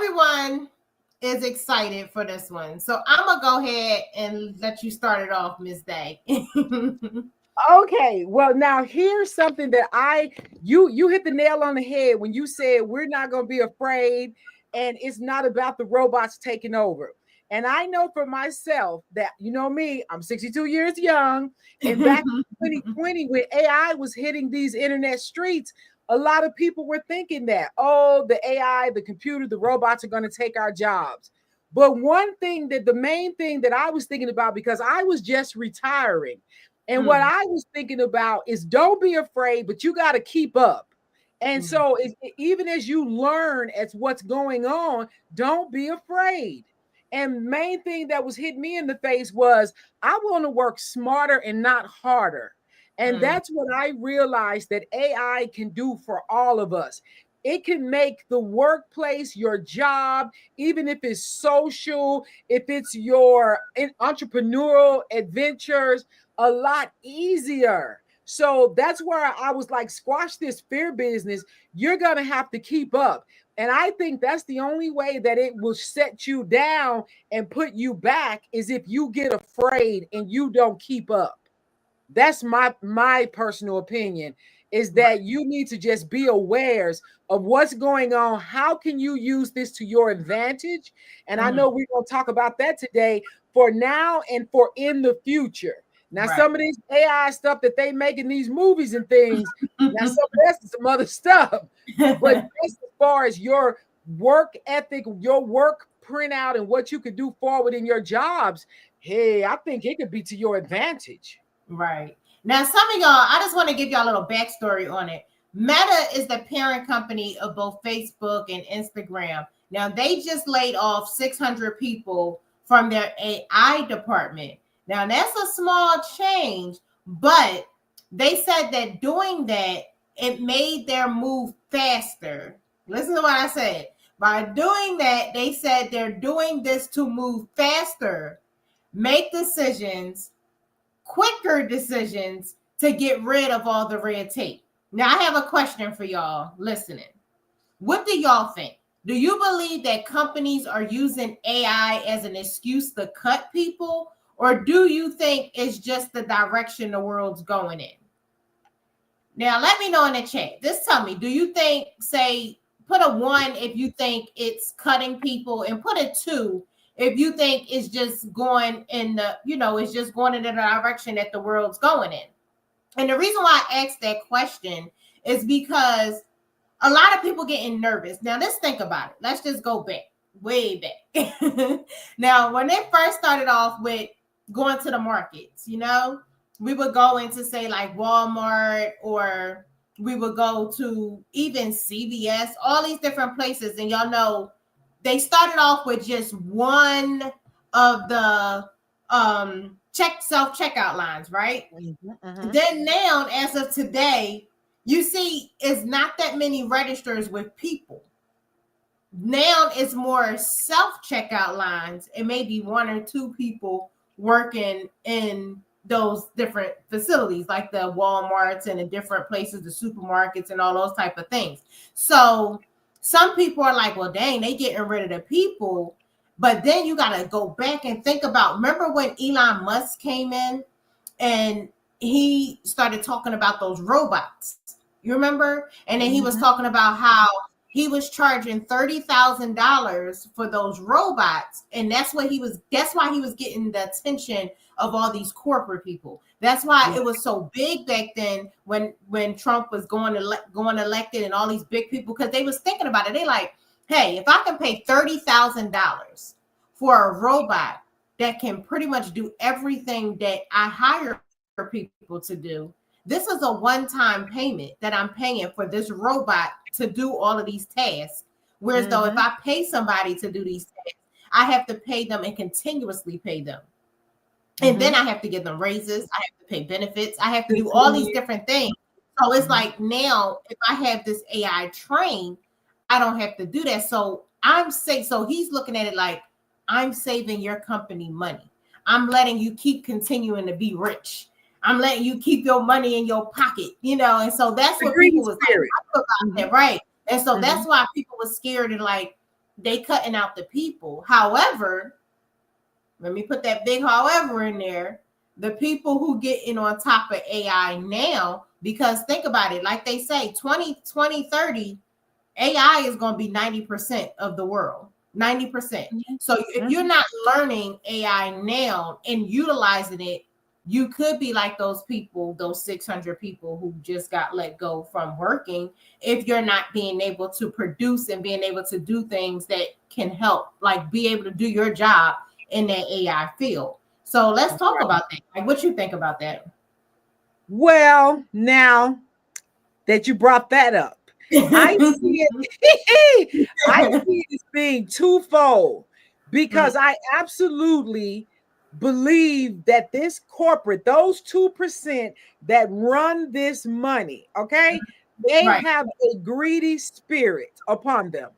everyone is excited for this one. So I'm gonna go ahead and let you start it off, Miss Day. Okay, well now here's something that you hit the nail on the head when you said we're not going to be afraid and it's not about the robots taking over. And I know for myself that you know me, I'm 62 years young, and back in 2020 when AI was hitting these internet streets, a lot of people were thinking that, oh, the AI, the computer, the robots are going to take our jobs. But one thing that the main thing that I was thinking about because I was just retiring and what I was thinking about is don't be afraid, but you got to keep up. And so, even as you learn as what's going on, don't be afraid. And main thing that was hitting me in the face was I want to work smarter and not harder. And that's what I realized that AI can do for all of us. It can make the workplace, your job, even if it's social, if it's your entrepreneurial adventures, a lot easier. So that's where I was like, squash this fear business. You're going to have to keep up. And I think that's the only way that it will set you down and put you back is if you get afraid and you don't keep up. That's my personal opinion is that you need to just be aware of what's going on. How can you use this to your advantage? And I know we're going to talk about that today for now and for in the future. Now, some of these AI stuff that they make in these movies and things, now some of that's some other stuff. But just as far as your work ethic, your work printout, and what you could do forward in your jobs, hey, I think it could be to your advantage. Right. Now, some of y'all, I just want to give y'all a little backstory on it. Meta is the parent company of both Facebook and Instagram. Now, they just laid off 600 people from their AI department. Now, that's a small change, but they said that doing that, it made their move faster. Listen to what I said. By doing that, they said they're doing this to move faster, make decisions, quicker decisions to get rid of all the red tape. Now, I have a question for y'all listening. What do y'all think? Do you believe that companies are using AI as an excuse to cut people? Or do you think it's just the direction the world's going in? Now, let me know in the chat. Just tell me, do you think, say, put a 1 if you think it's cutting people and put a 2 if you think it's just going in the, it's just going in the direction that the world's going in. And the reason why I asked that question is because a lot of people getting nervous. Now, let's think about it. Let's just go back, way back. Now, when it first started off with going to the markets, we would go into, say, like Walmart, or we would go to even CVS, all these different places. And y'all know, they started off with just one of the self-checkout lines, right? Then now, as of today, you see it's not that many registers with people. Now it's more self-checkout lines and maybe 1 or 2 people working in those different facilities like the Walmarts and the different places, the supermarkets and all those type of things. So some people are like, well, dang, they getting rid of the people. But then you got to go back and think about, remember when Elon Musk came in and he started talking about those robots? You remember? And then he was talking about how he was charging $30,000 for those robots. And that's why he was getting the attention of all these corporate people. That's why it was so big back then when Trump was going elected and all these big people, because they was thinking about it. They like, hey, if I can pay $30,000 for a robot that can pretty much do everything that I hire people to do, this is a one-time payment that I'm paying for this robot to do all of these tasks. Whereas though if I pay somebody to do these tasks, I have to pay them and continuously pay them. And then I have to give them raises. I have to pay benefits. I have to do all these different things. So it's like now, if I have this AI trained, I don't have to do that. So so he's looking at it like, I'm saving your company money. I'm letting you keep continuing to be rich. I'm letting you keep your money in your pocket, and so that's what people was like about that, right? And so that's why people were scared and like, they cutting out the people. However, let me put that big however in there. The people who get in on top of AI now, because think about it, like they say, 2030, AI is going to be 90% of the world. 90%. So if you're not learning AI now and utilizing it, you could be like those people, those 600 people who just got let go from working, if you're not being able to produce and being able to do things that can help, like be able to do your job in that AI field. So let's talk about that. Like, what you think about that? Well, now that you brought that up, I see it. I see it as being twofold, because I absolutely believe that this corporate, those 2% that run this money, okay, they have a greedy spirit upon them.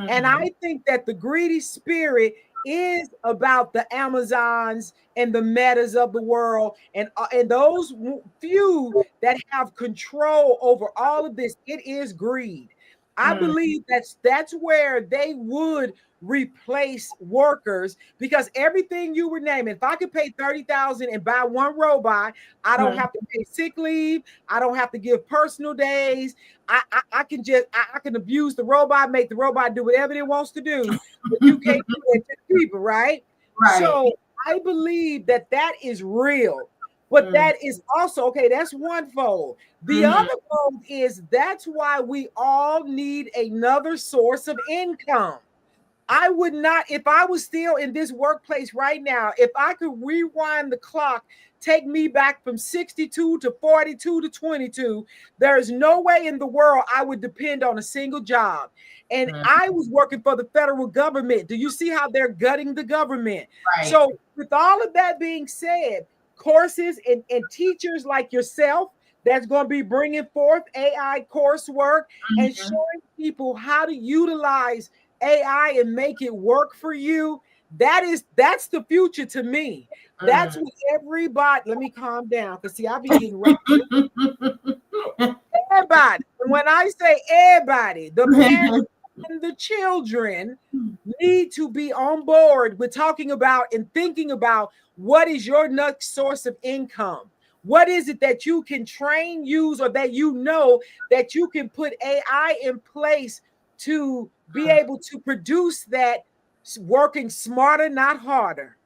And I think that the greedy spirit is about the Amazons and the Metas of the world, and those few that have control over all of this. It is greed. I believe that's where they would replace workers, because everything you were naming, if I could pay 30,000 and buy one robot, I don't have to pay sick leave, I don't have to give personal days. I can just I can abuse the robot, make the robot do whatever it wants to do, but you can't do it to people, right? So I believe that that is real. But that is also, okay, that's one fold. The other fold is that's why we all need another source of income. I would not, if I was still in this workplace right now, if I could rewind the clock, take me back from 62 to 42 to 22, there is no way in the world I would depend on a single job. And I was working for the federal government. Do you see how they're gutting the government? So with all of that being said, courses and teachers like yourself that's going to be bringing forth AI coursework and showing people how to utilize AI and make it work for you. That's the future to me. That's what everybody. Let me calm down, because see, I be getting right. Everybody. When I say everybody, the parents and the children need to be on board with talking about and thinking about what is your next source of income. What is it that you can train, use, or that you know that you can put AI in place to be able to produce that, working smarter, not harder?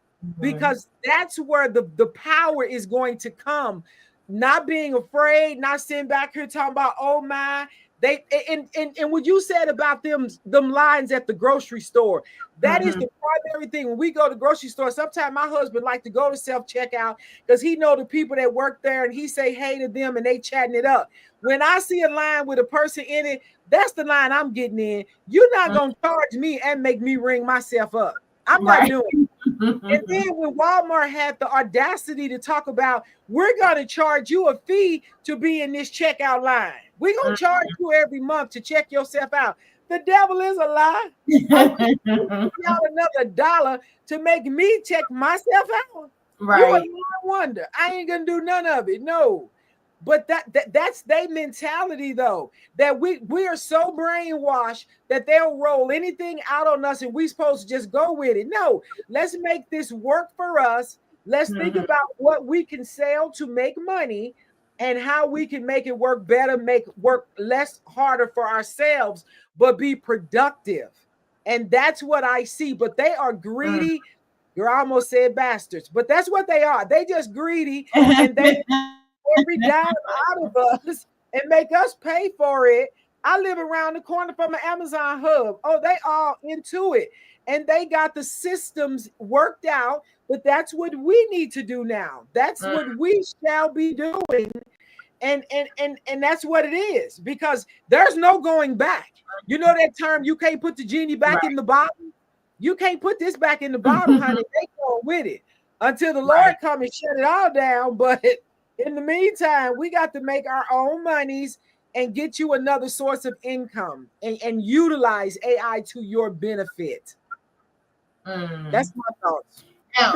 Because that's where the power is going to come. Not being afraid, not sitting back here talking about, oh my, they and what you said about them lines at the grocery store, that is the primary thing. When we go to the grocery store, sometimes my husband like to go to self-checkout because he know the people that work there and he say hey to them and they chatting it up. When I see a line with a person in it, that's the line I'm getting in. You're not gonna charge me and make me ring myself up. I'm not doing it. And then when Walmart had the audacity to talk about, we're going to charge you a fee to be in this checkout line. We're going to charge you every month to check yourself out. The devil is a lie. I'm going to y'all another dollar to make me check myself out. You a wonder. I ain't going to do none of it. No. But that's their mentality, though, that we are so brainwashed that they'll roll anything out on us and we supposed to just go with it. No, let's make this work for us. Let's think about what we can sell to make money and how we can make it work better, make work less harder for ourselves, but be productive. And that's what I see. But they are greedy. You almost said bastards, but that's what they are. They just greedy, and they every dime out of us and make us pay for it. I live around the corner from an Amazon hub. Oh, they all into it. And they got the systems worked out, but that's what we need to do now. That's what we shall be doing. And that's what it is, because there's no going back. You know that term, you can't put the genie back in the bottle. You can't put this back in the bottle, honey. They go with it until the Lord come and shut it all down. But in the meantime, we got to make our own monies and get you another source of income and utilize AI to your benefit. That's my thoughts. Now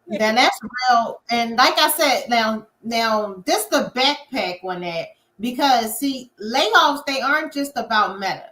that's real. And like I said, now this the backpack on that, because see, layoffs, they aren't just about Meta.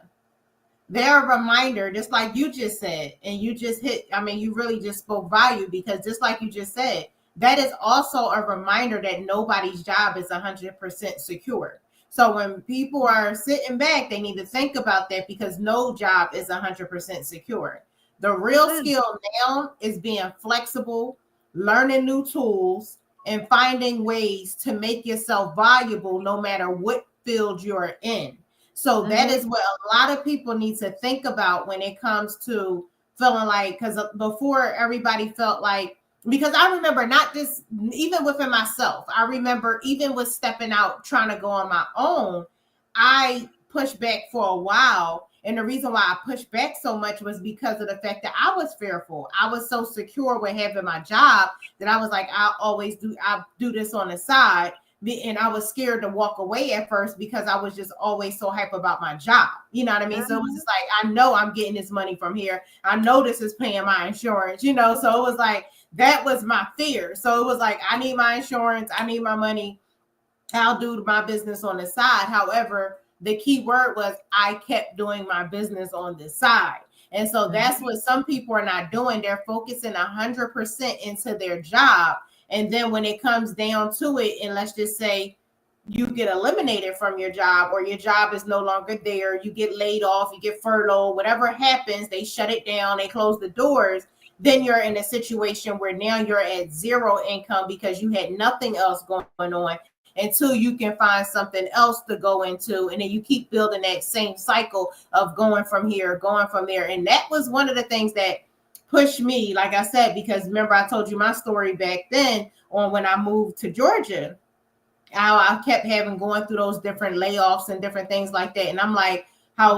they're a reminder, just like you just said, and you just hit. I mean, you really just spoke value because just like you just said, that is also a reminder that nobody's job is 100% secure. So when people are sitting back, they need to think about that because no job is 100% secure. The real Mm-mm. skill now is being flexible, learning new tools, and finding ways to make yourself valuable no matter what field you're in. So that Mm-hmm. is what a lot of people need to think about when it comes to feeling like, because before everybody felt like, because I remember not just even within myself, I remember even with stepping out trying to go on my own, I pushed back for a while. And the reason why I pushed back so much was because of the fact that I was fearful. I was so secure with having my job that I was like, I do this on the side. And I was scared to walk away at first because I was just always so hype about my job. You know what I mean? So it was Mm-hmm. just like, I know I'm getting this money from here. I know this is paying my insurance, you know? So it was like, that was my fear. So it was like, I need my insurance. I need my money. I'll do my business on the side. However, the key word was I kept doing my business on the side. And so that's Mm-hmm. what some people are not doing. They're focusing 100% into their job. And then when it comes down to it, and let's just say you get eliminated from your job or your job is no longer there, you get laid off, you get furloughed, whatever happens, they shut it down, they close the doors. Then you're in a situation where now you're at zero income because you had nothing else going on until you can find something else to go into. And then you keep building that same cycle of going from here, going from there. And that was one of the things that pushed me, like I said, because remember, I told you my story back then on when I moved to Georgia. I kept having going through those different layoffs and different things like that. And I'm like,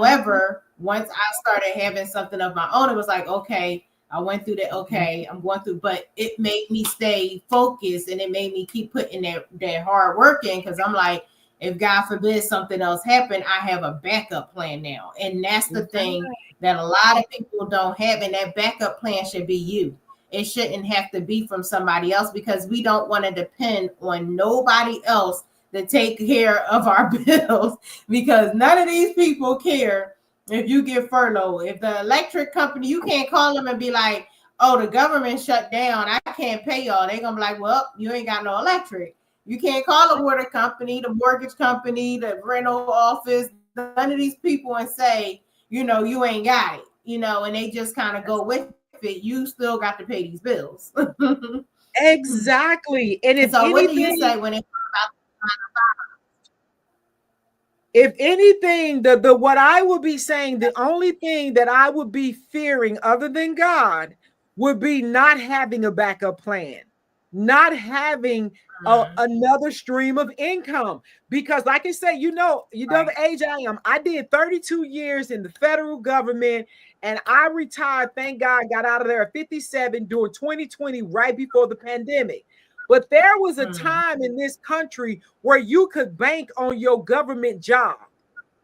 Mm-hmm. however, once I started having something of my own, it was like, okay, I went through that. Okay, I'm going through, but it made me stay focused and it made me keep putting that hard work in because I'm like, if God forbid something else happened, I have a backup plan now. And that's the thing that a lot of people don't have. And that backup plan should be you. It shouldn't have to be from somebody else because we don't want to depend on nobody else to take care of our bills because none of these people care if you get furloughed. If the electric company, you can't call them and be like, oh, the government shut down, I can't pay y'all. They're going to be like, well, you ain't got no electric. You can't call the water company, the mortgage company, the rental office, none of these people and say, you ain't got it, and they just kind of go with it. You still got to pay these bills. Exactly. And So what do you say when it comes if anything, the what I would be saying, the only thing that I would be fearing other than God would be not having a backup plan, not having another stream of income. Because, like I say, right? the age I am. I did 32 years in the federal government, and I retired. Thank God, got out of there at 57 during 2020, right before the pandemic. But there was a time in this country where you could bank on your government job,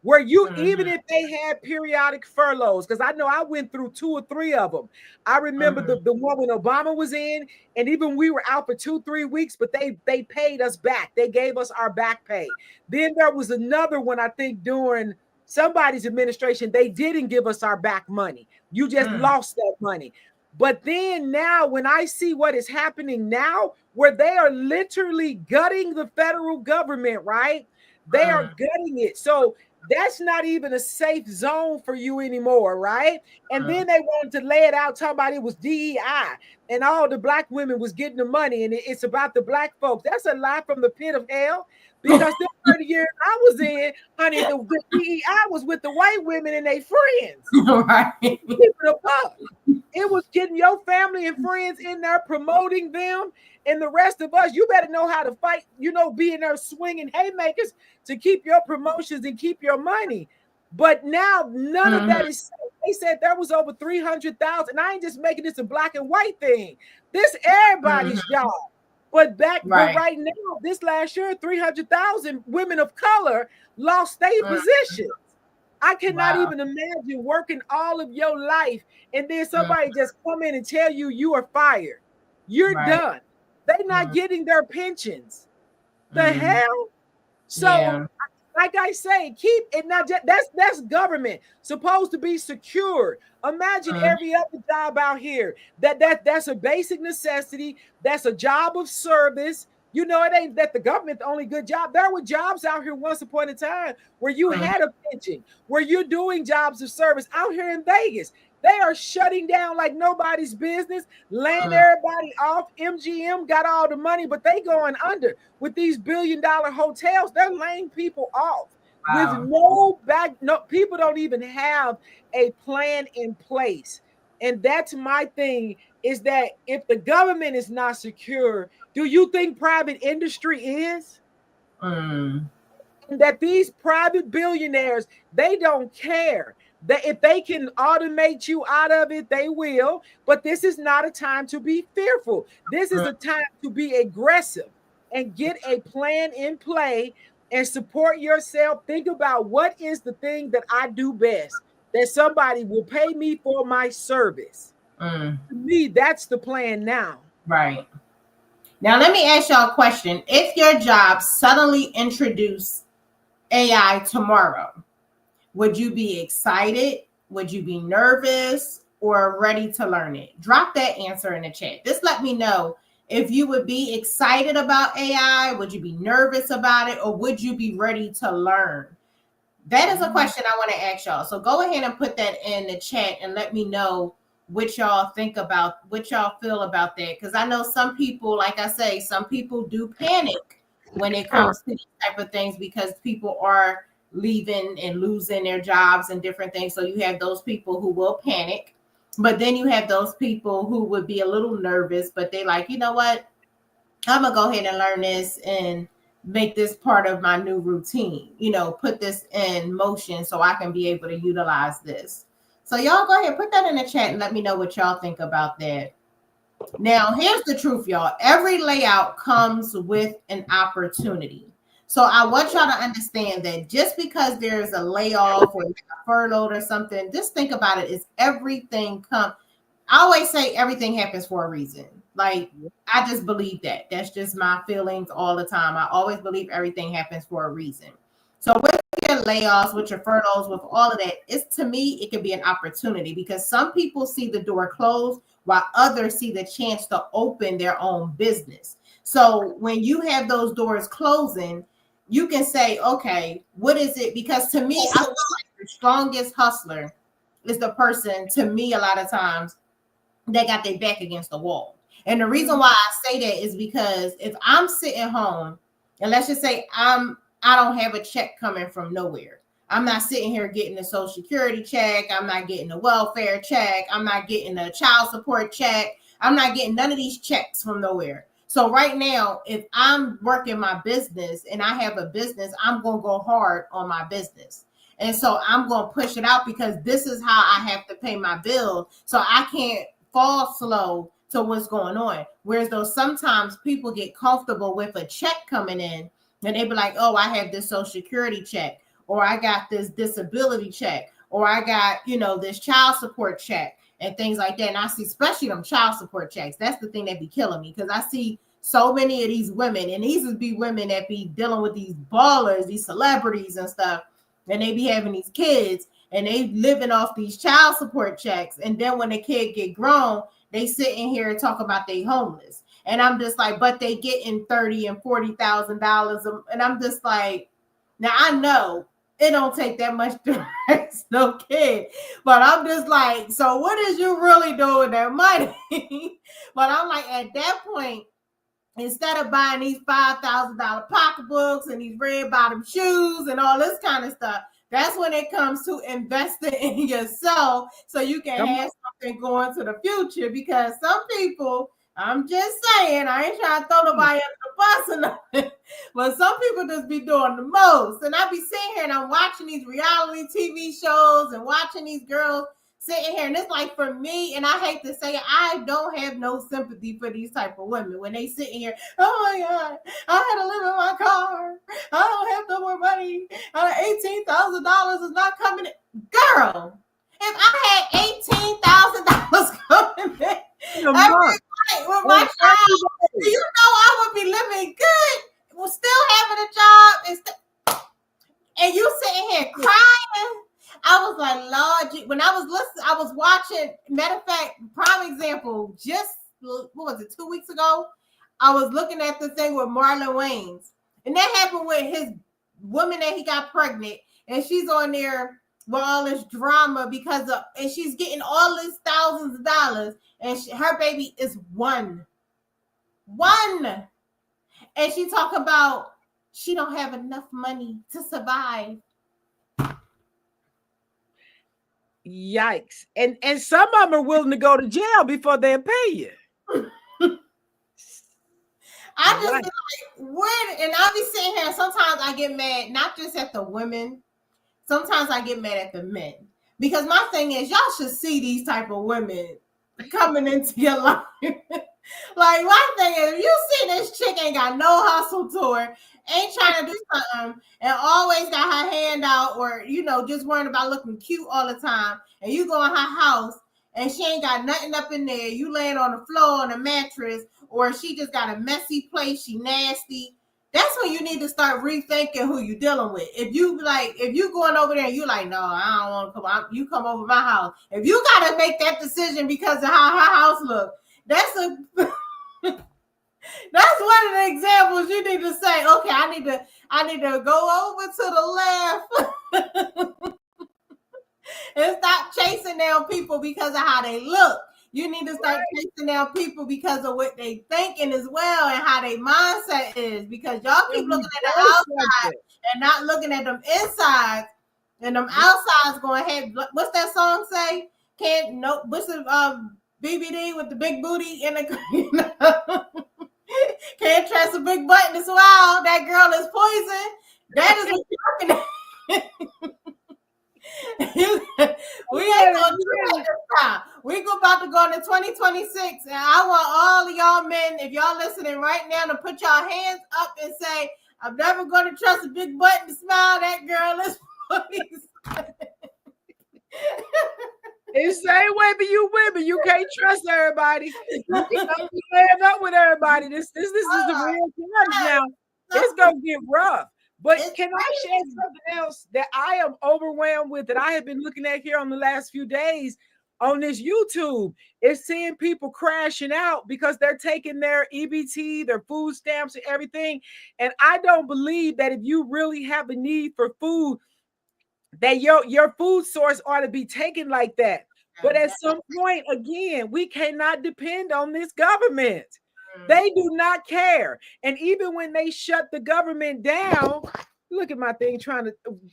where you, even Mm-hmm. if they had periodic furloughs, because I know I went through 2 or 3 of them. I remember Mm-hmm. the one when Obama was in, and even we were out for 2, 3 weeks, but they paid us back. They gave us our back pay. Then there was another one, I think, during somebody's administration, they didn't give us our back money. You just Mm-hmm. lost that money. But then now, when I see what is happening now, where they are literally gutting the federal government, right? They are gutting it. So that's not even a safe zone for you anymore, right? And then they wanted to lay it out, talking about it was DEI and all the black women was getting the money and it's about the black folks. That's a lie from the pit of hell because the 30 years I was in, honey, the DEI was with the white women and their friends. Right. Keep it a buck. It was getting your family and friends in there promoting them. And the rest of us, you better know how to fight, be in there swinging haymakers to keep your promotions and keep your money. But now none of Mm-hmm. that is. They said there was over 300,000. I ain't just making this a black and white thing. This everybody's Mm-hmm. job. But Right. right now, this last year, 300,000 women of color lost state Mm-hmm. positions. I cannot Wow. even imagine working all of your life and then somebody just come in and tell you you are fired. You're Right. done. They're not getting their pensions. The Mm-hmm. hell? So, Yeah. like I say, keep it not just that's government supposed to be secure. Imagine every other job out here that's a basic necessity. That's a job of service. You know, it ain't that the government the only good job. There were jobs out here once upon a time where you had a pension, where you're doing jobs of service out here in Vegas. They are shutting down like nobody's business, laying everybody off. MGM got all the money, but they going under with these billion-dollar hotels. They're laying people off with no back. No, people don't even have a plan in place. And that's my thing, is that if the government is not secure, do you think private industry is? That these private billionaires, they don't care. That if they can automate you out of it, they will. But this is not a time to be fearful. This is a time to be aggressive and get a plan in play and support yourself. Think about what is the thing that I do best, that somebody will pay me for my service. To me, that's the plan now. Right. Now, let me ask y'all a question. If your job suddenly introduced AI tomorrow, would you be excited? Would you be nervous or ready to learn it? Drop that answer in the chat. Just let me know if you would be excited about AI, would you be nervous about it, or would you be ready to learn? That is a question I want to ask y'all. So go ahead and put that in the chat and let me know what y'all think about, what y'all feel about that. Because I know some people, like I say, some people do panic when it comes to these type of things because people are leaving and losing their jobs and different things. So you have those people who will panic, but then you have those people who would be a little nervous, but they like, you know what? I'm gonna go ahead and learn this and make this part of my new routine, you know, put this in motion so I can be able to utilize this. So y'all go ahead, put that in the chat and let me know what y'all think about that. Now, here's the truth, y'all. Every layout comes with an opportunity. So I want y'all to understand that just because there's a layoff or a furlough or something, just think about it. Is everything come? I always say everything happens for a reason. Like, I just believe that. That's just my feelings all the time. I always believe everything happens for a reason. So with your layoffs, with your furloughs, with all of that, it's, to me, it could be an opportunity because some people see the door closed while others see the chance to open their own business. So when you have those doors closing, you can say, okay, what is it? Because to me, I feel like the strongest hustler is the person, to me, a lot of times, they got their back against the wall. And the reason why I say that is because if I'm sitting home and let's just say I don't have a check coming from nowhere. I'm not sitting here getting a social security check. I'm not getting a welfare check. I'm not getting a child support check. I'm not getting none of these checks from nowhere. So right now, if I'm working my business and I have a business, I'm going to go hard on my business. And so I'm going to push it out because this is how I have to pay my bills. So I can't fall slow to what's going on. Whereas though sometimes people get comfortable with a check coming in and they be like, oh, I have this social security check, or I got this disability check, or I got, you know, this child support check and things like that. And I see especially them child support checks. That's the thing that be killing me because I see so many of these women, and these would be women that be dealing with these ballers, these celebrities and stuff, and they be having these kids and they living off these child support checks. And then when the kid get grown, they sit in here and talk about they homeless. And I'm just like, but they getting $30,000 and $40,000. And I'm just like, now I know it don't take that much to raise no kid. But I'm just like, so what is you really doing with that money? But I'm like, at that point, instead of buying these $5,000 pocketbooks and these red bottom shoes and all this kind of stuff, that's when it comes to investing in yourself so you can have something going to the future. Because some people, I'm just saying, I ain't trying to throw nobody under the bus or nothing, but some people just be doing the most. And I be sitting here and I'm watching these reality TV shows and watching these girls sitting here, and it's like, for me, and I hate to say it, I don't have no sympathy for these type of women when they sitting here, oh my God, I had to live in my car, I don't have no more money, $18,000 is not coming in. Girl, if I had $18,000 coming in every night with my child, do you know I would be living good, still having a job, and watching, matter of fact, prime example, just what was it, 2 weeks ago? I was looking at the thing with Marlon Wayans, and that happened with his woman that he got pregnant, and she's on there with all this drama because of, and she's getting all these thousands of dollars, and her baby is one, and she talk about she don't have enough money to survive. Yikes. And some of them are willing to go to jail before they'll pay you. I just like, what? And I'll be sitting here, and sometimes I get mad, not just at the women, sometimes I get mad at the men. Because my thing is, y'all should see these type of women coming into your life. Like, my thing is, if you see this chick ain't got no hustle to her, ain't trying to do something, and always got her hand out, or, you know, just worrying about looking cute all the time, and you go in her house, and she ain't got nothing up in there, you laying on the floor on a mattress, or she just got a messy place, she nasty, that's when you need to start rethinking who you dealing with. If you going over there and you like, no, I don't want to come, you come over my house. If you got to make that decision because of how her house look, that's one of the examples you need to say, okay, I need to go over to the left and stop chasing down people because of how they look. You need to start chasing down people because of what they thinking as well and how their mindset is, because y'all keep looking at the outside and not looking at them insides, and them outsides going ahead. What's that song say? What's the BBD with the big booty and the can't trust a big butt as well. That girl is poison. That is what you're looking at. We ain't gonna do that this time. We about to go into 2026, and I want all of y'all men, if y'all listening right now, to put y'all hands up and say, I'm never gonna trust a big butt and smile. That girl is poison. It's the same way for you women. You can't trust everybody. You can't stand up with everybody. This is the real times now. It's gonna get rough. But can I share something else that I am overwhelmed with, that I have been looking at here on the last few days on this YouTube? Is seeing people crashing out because they're taking their EBT, their food stamps, and everything. And I don't believe that if you really have a need for food, that your food source ought to be taken like that. But at some point, again, we cannot depend on this government. They do not care. And even when they shut the government down, look at my thing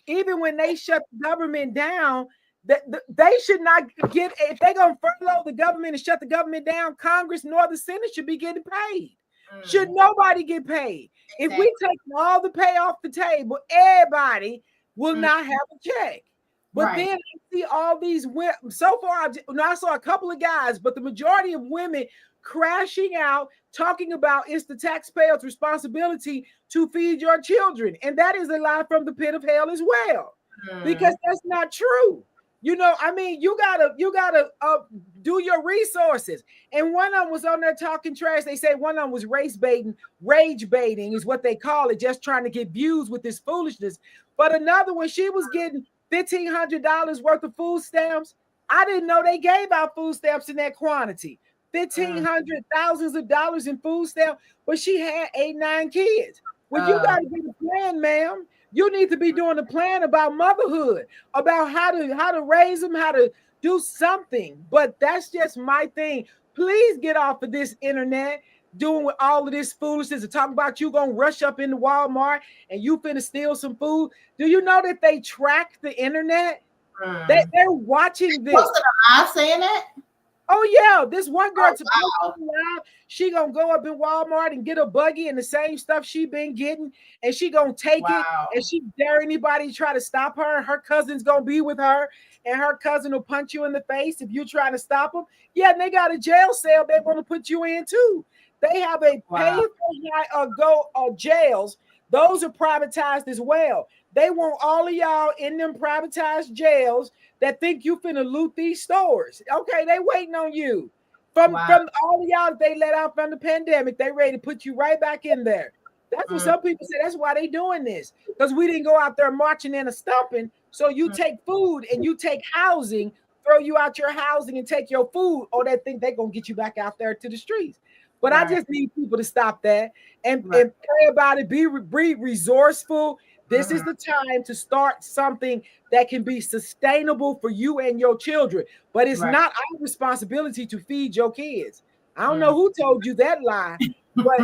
even when they shut the government down, they should not get, if they're going to furlough the government and shut the government down, Congress nor the Senate should be getting paid. Should nobody get paid? If we take all the pay off the table, everybody will not have a check. But then I see all these women. So far, I saw a couple of guys, but the majority of women crashing out, talking about it's the taxpayers' responsibility to feed your children. And that is a lie from the pit of hell as well, because that's not true. You know, I mean, you gotta do your resources. And one of them was on there talking trash. They say one of them was rage baiting is what they call it, just trying to get views with this foolishness. But another one, she was getting $1,500 worth of food stamps. I didn't know they gave out food stamps in that quantity. 1,500, thousands of dollars in food stamps, but she had 8-9 kids. Well, you got to get a plan, ma'am. You need to be doing a plan about motherhood, about how to raise them, how to do something. But that's just my thing. Please get off of this internet doing with all of this foolishness and talking about you gonna rush up into Walmart and you finna steal some food. Do you know that they track the internet? They're watching this. Most of them are saying that. Oh yeah, this one girl live, she gonna go up in Walmart and get a buggy and the same stuff she been getting, and she gonna take it, and she dare anybody to try to stop her. Her cousin's gonna be with her, and her cousin will punch you in the face if you try to stop them. Yeah, and they got a jail cell they want to put you in too. They have a jails. Those are privatized as well. They want all of y'all in them privatized jails that think you finna loot these stores. Okay, they waiting on you. From all of y'all that they let out from the pandemic, they ready to put you right back in there. That's what some people say. That's why they doing this. Because we didn't go out there marching and stumping. So you take food and you take housing throw you out your housing and take your food, or they think they're gonna get you back out there to the streets. But I Right. just need people to stop that Right. and pray about it. Be resourceful. This is Mhm. the time to start something that can be sustainable for you and your children. But it's Right. not our responsibility to feed your kids. I don't know Mm. who told you that lie, but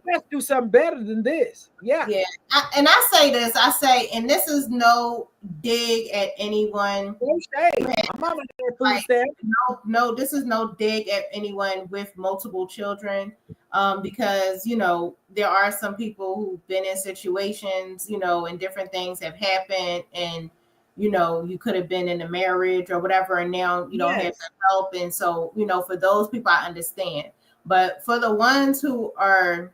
let's do something better than this. Yeah. Yeah. And I say this, I say, and this is no dig at anyone. No shade. My mama had food Like, stamps. no, this is no dig at anyone with multiple children. Because there are some people who've been in situations, and different things have happened, and you could have been in a marriage or whatever, and now you don't have Yes. the help, and so for those people I understand, but for the ones who are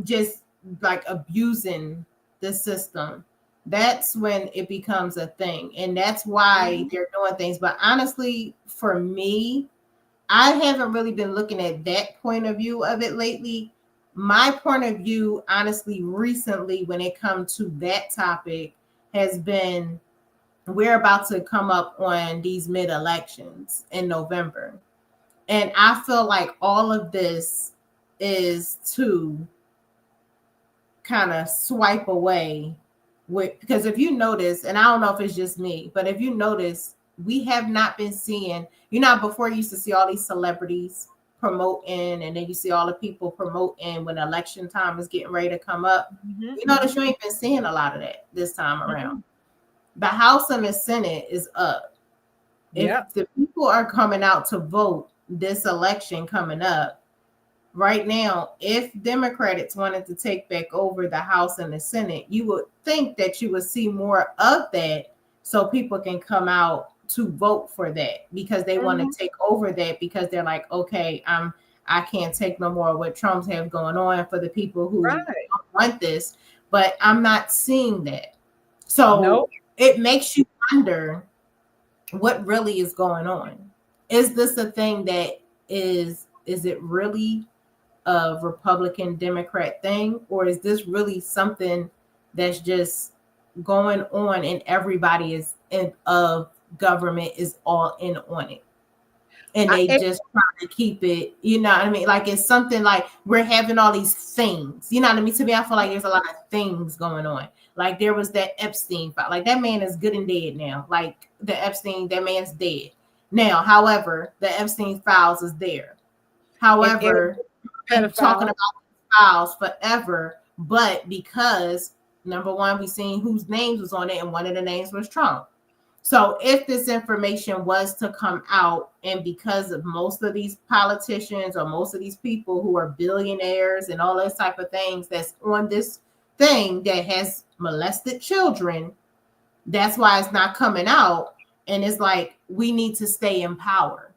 just like abusing the system, that's when it becomes a thing, and that's why they're doing things. But honestly, for me, I haven't really been looking at that point of view of it lately. My point of view, honestly, recently, when it comes to that topic, has been we're about to come up on these mid elections in November. And I feel like all of this is to kind of swipe away with, because if you notice, and I don't know if it's just me, but if you notice, we have not been seeing, before you used to see all these celebrities promoting, and then you see all the people promoting when election time is getting ready to come up. You notice you ain't been seeing a lot of that this time around. The House and the Senate is up. If Yeah. the people are coming out to vote this election coming up, right now, if Democrats wanted to take back over the House and the Senate, you would think that you would see more of that, so people can come out to vote for that, because they want to take over that, because they're like, okay, I can't take no more of what Trump's have going on for the people who Right. don't want this. But I'm not seeing that. So No. it makes you wonder what really is going on. Is this a thing that is it really a Republican Democrat thing, or is this really something that's just going on and everybody is in of government is all in on it, and they just try to keep it, what I mean? Like, it's something like we're having all these things, what I mean? To me, I feel like there's a lot of things going on. Like, there was that Epstein file. Like, that man is good and dead now. Like, that man's dead now. However, the Epstein files is there. However, been talking about files forever, but because number one, we seen whose names was on it, and one of the names was Trump. So if this information was to come out, and because of most of these politicians or most of these people who are billionaires and all those type of things that's on this thing that has molested children, that's why it's not coming out. And it's like, we need to stay in power,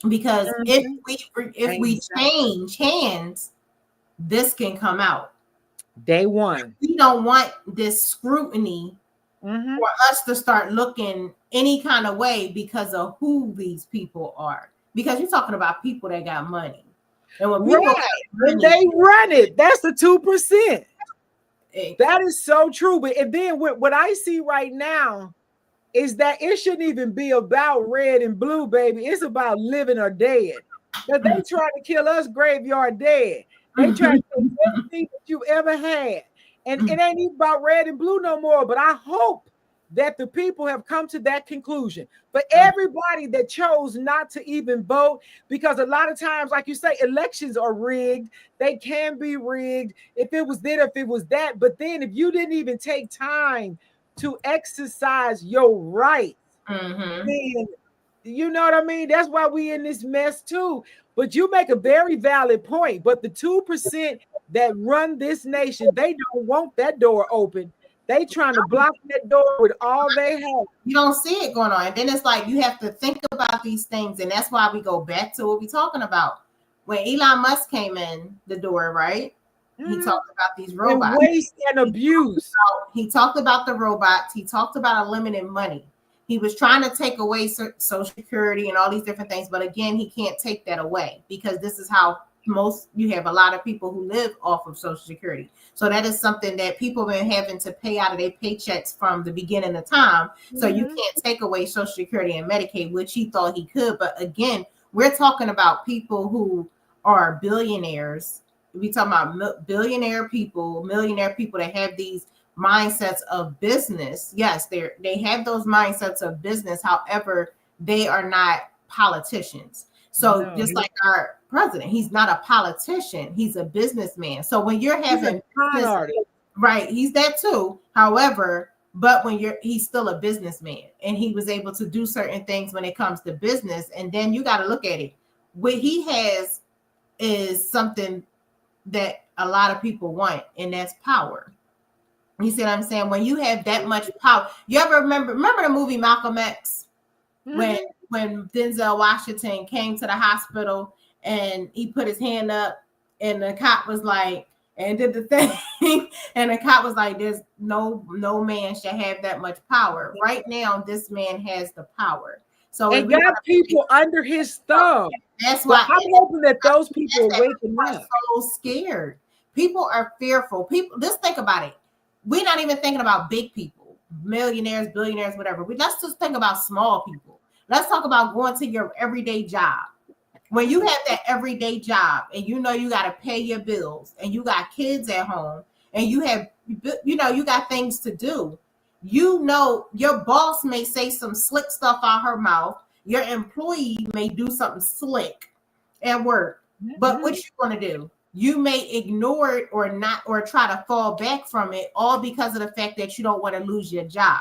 because if we change hands, this can come out. Day one. We don't want this scrutiny for us to start looking any kind of way because of who these people are. Because you're talking about people that got money. And when people when they run it, that's the 2%. That is so true. But and then what I see right now is that it shouldn't even be about red and blue, baby. It's about living or dead. Because they try to kill us graveyard dead. They try to kill everything that you ever had. And it ain't even about red and blue no more. But I hope that the people have come to that conclusion. For everybody that chose not to even vote, because a lot of times, like you say, elections are rigged. They can be rigged if it was that, if it was that. But then if you didn't even take time to exercise your rights, then you know what I mean? That's why we in this mess too. But you make a very valid point. But the 2% that run this nation, they don't want that door open. They trying to block that door with all they have. You don't see it going on. And then it's like you have to think about these things. And that's why we go back to what we're talking about. When Elon Musk came in the door, right? He talked about these robots. And waste and abuse. He talked about the robots. He talked about unlimited money. He was trying to take away Social Security and all these different things. But again, he can't take that away, because this is how you have a lot of people who live off of Social Security. So that is something that people have been having to pay out of their paychecks from the beginning of time. So you can't take away Social Security and Medicaid, which he thought he could. But again, we're talking about people who are billionaires. We talking about billionaire people, millionaire people that have these mindsets of business. Yes, they have those mindsets of business. However, they are not politicians. So just like our president, he's not a politician, he's a businessman. So when you're having business, right, he's that too. However, but when he's still a businessman, and he was able to do certain things when it comes to business. And then you got to look at it. What he has is something that a lot of people want, and that's power. You see what I'm saying? When you have that much power, you ever remember the movie Malcolm X? When Denzel Washington came to the hospital and he put his hand up, and the cop was like, and did the thing, and the cop was like, "There's no man should have that much power." Right now, this man has the power. So it got people under his thumb. That's why I'm hoping that those people are waking up. So scared. People are fearful. People, just think about it. We're not even thinking about big people, millionaires, billionaires, whatever. Let's just think about small people. Let's talk about going to your everyday job. When you have that everyday job, and you know you got to pay your bills, and you got kids at home, and you have, you got things to do. You know, your boss may say some slick stuff out her mouth. Your employee may do something slick at work. But what you going to do? You may ignore it or not, or try to fall back from it, all because of the fact that you don't want to lose your job.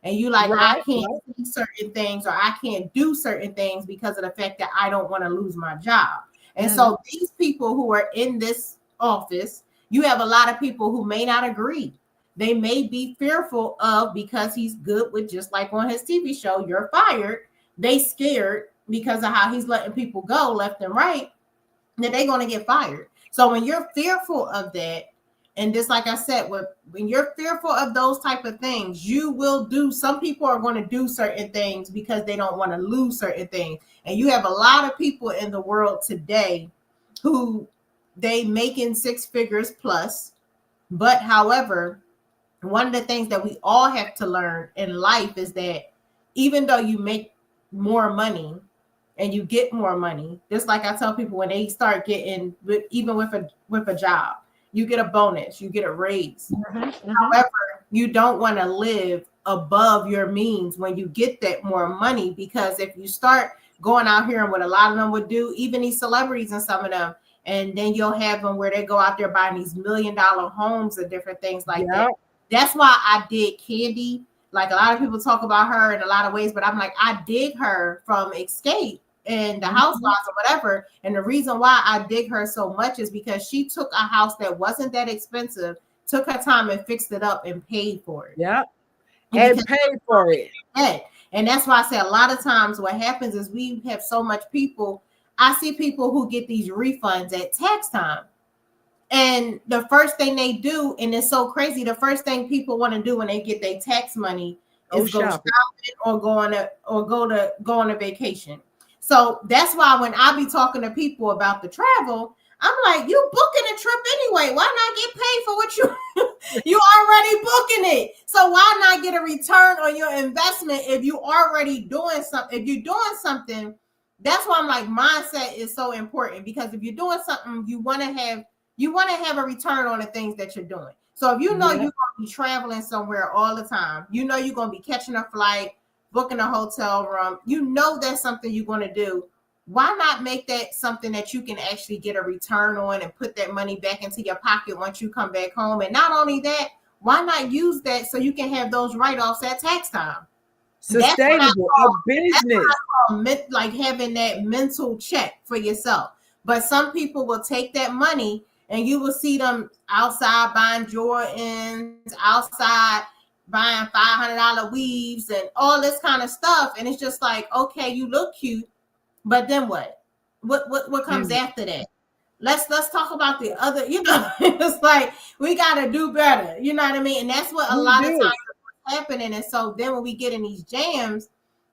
And you like, I can't do certain things, or I can't do certain things because of the fact that I don't want to lose my job. And so these people who are in this office, you have a lot of people who may not agree. They may be fearful of, because he's good with, just like on his TV show, You're Fired. They scared because of how he's letting people go left and right, that they're going to get fired. So when you're fearful of that, and just like I said, when you're fearful of those type of things, you will do. Some people are going to do certain things because they don't want to lose certain things. And you have a lot of people in the world today who they making six figures plus. But however, one of the things that we all have to learn in life is that even though you make more money and you get more money, just like I tell people, when they start getting, even with a job, you get a bonus, you get a raise. However, you don't want to live above your means when you get that more money, because if you start going out here, and what a lot of them would do, even these celebrities and some of them, and then you'll have them where they go out there buying these $1 million homes and different things like that. That's why I dig Candy. Like, a lot of people talk about her in a lot of ways, but I'm like, I dig her from Escape and the Housewives or whatever. And the reason why I dig her so much is because she took a house that wasn't that expensive, took her time and fixed it up and paid for it. And paid for it. And that's why I say a lot of times what happens is we have so much people. I see people who get these refunds at tax time. And the first thing they do, and it's so crazy, the first thing people want to do when they get their tax money is go shopping or go on a vacation. So that's why when I be talking to people about the travel, I'm like, you booking a trip anyway. Why not get paid for what you already booking it? So why not get a return on your investment if you already doing something? If you're doing something, that's why I'm like, mindset is so important, because if you're doing something, you want to have a return on the things that you're doing. So if you know you're going to be traveling somewhere all the time, you know you're going to be catching a flight, booking a hotel room, you know that's something you're going to do. Why not make that something that you can actually get a return on and put that money back into your pocket once you come back home? And not only that, why not use that so you can have those write-offs at tax time? Sustainable, a business. Like having that mental check for yourself. But some people will take that money, and you will see them outside buying Jordans, outside buying $500 weaves and all this kind of stuff. And it's just like, okay, you look cute, but then what? What comes after that? Let's talk about the other, it's like, we got to do better. You know what I mean? And that's what a lot of times is happening. And so then when we get in these jams,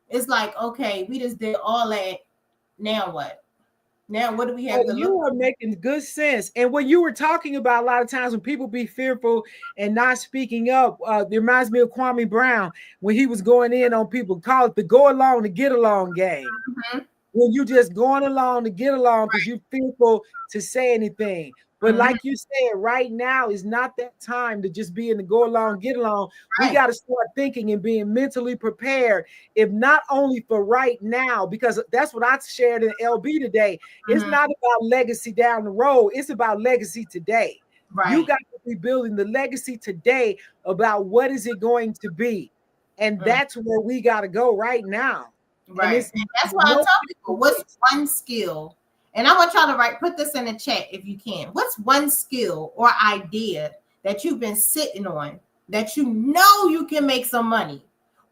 it's like, okay, we just did all that. Now what? Now, what do we have Oh, to look? you are making good sense. And when you were talking about a lot of times when people be fearful and not speaking up, it reminds me of Kwame Brown when he was going in on people, call it the go along to get along game. Mm-hmm. When you just going along to get along because you're fearful to say anything. But Mm-hmm. like you said, right now is not that time to just be in the go along, get along. We Right. got to start thinking and being mentally prepared, if not only for right now, because that's what I shared in LB today. It's Mm-hmm. not about legacy down the road, it's about legacy today. You Right. got to be building the legacy today about what is it going to be. And Mm-hmm. that's where we got to go right now. And Right. it's And that's why I no tell people, what's one skill? And I want y'all to put this in the chat if you can. What's one skill or idea that you've been sitting on that you know you can make some money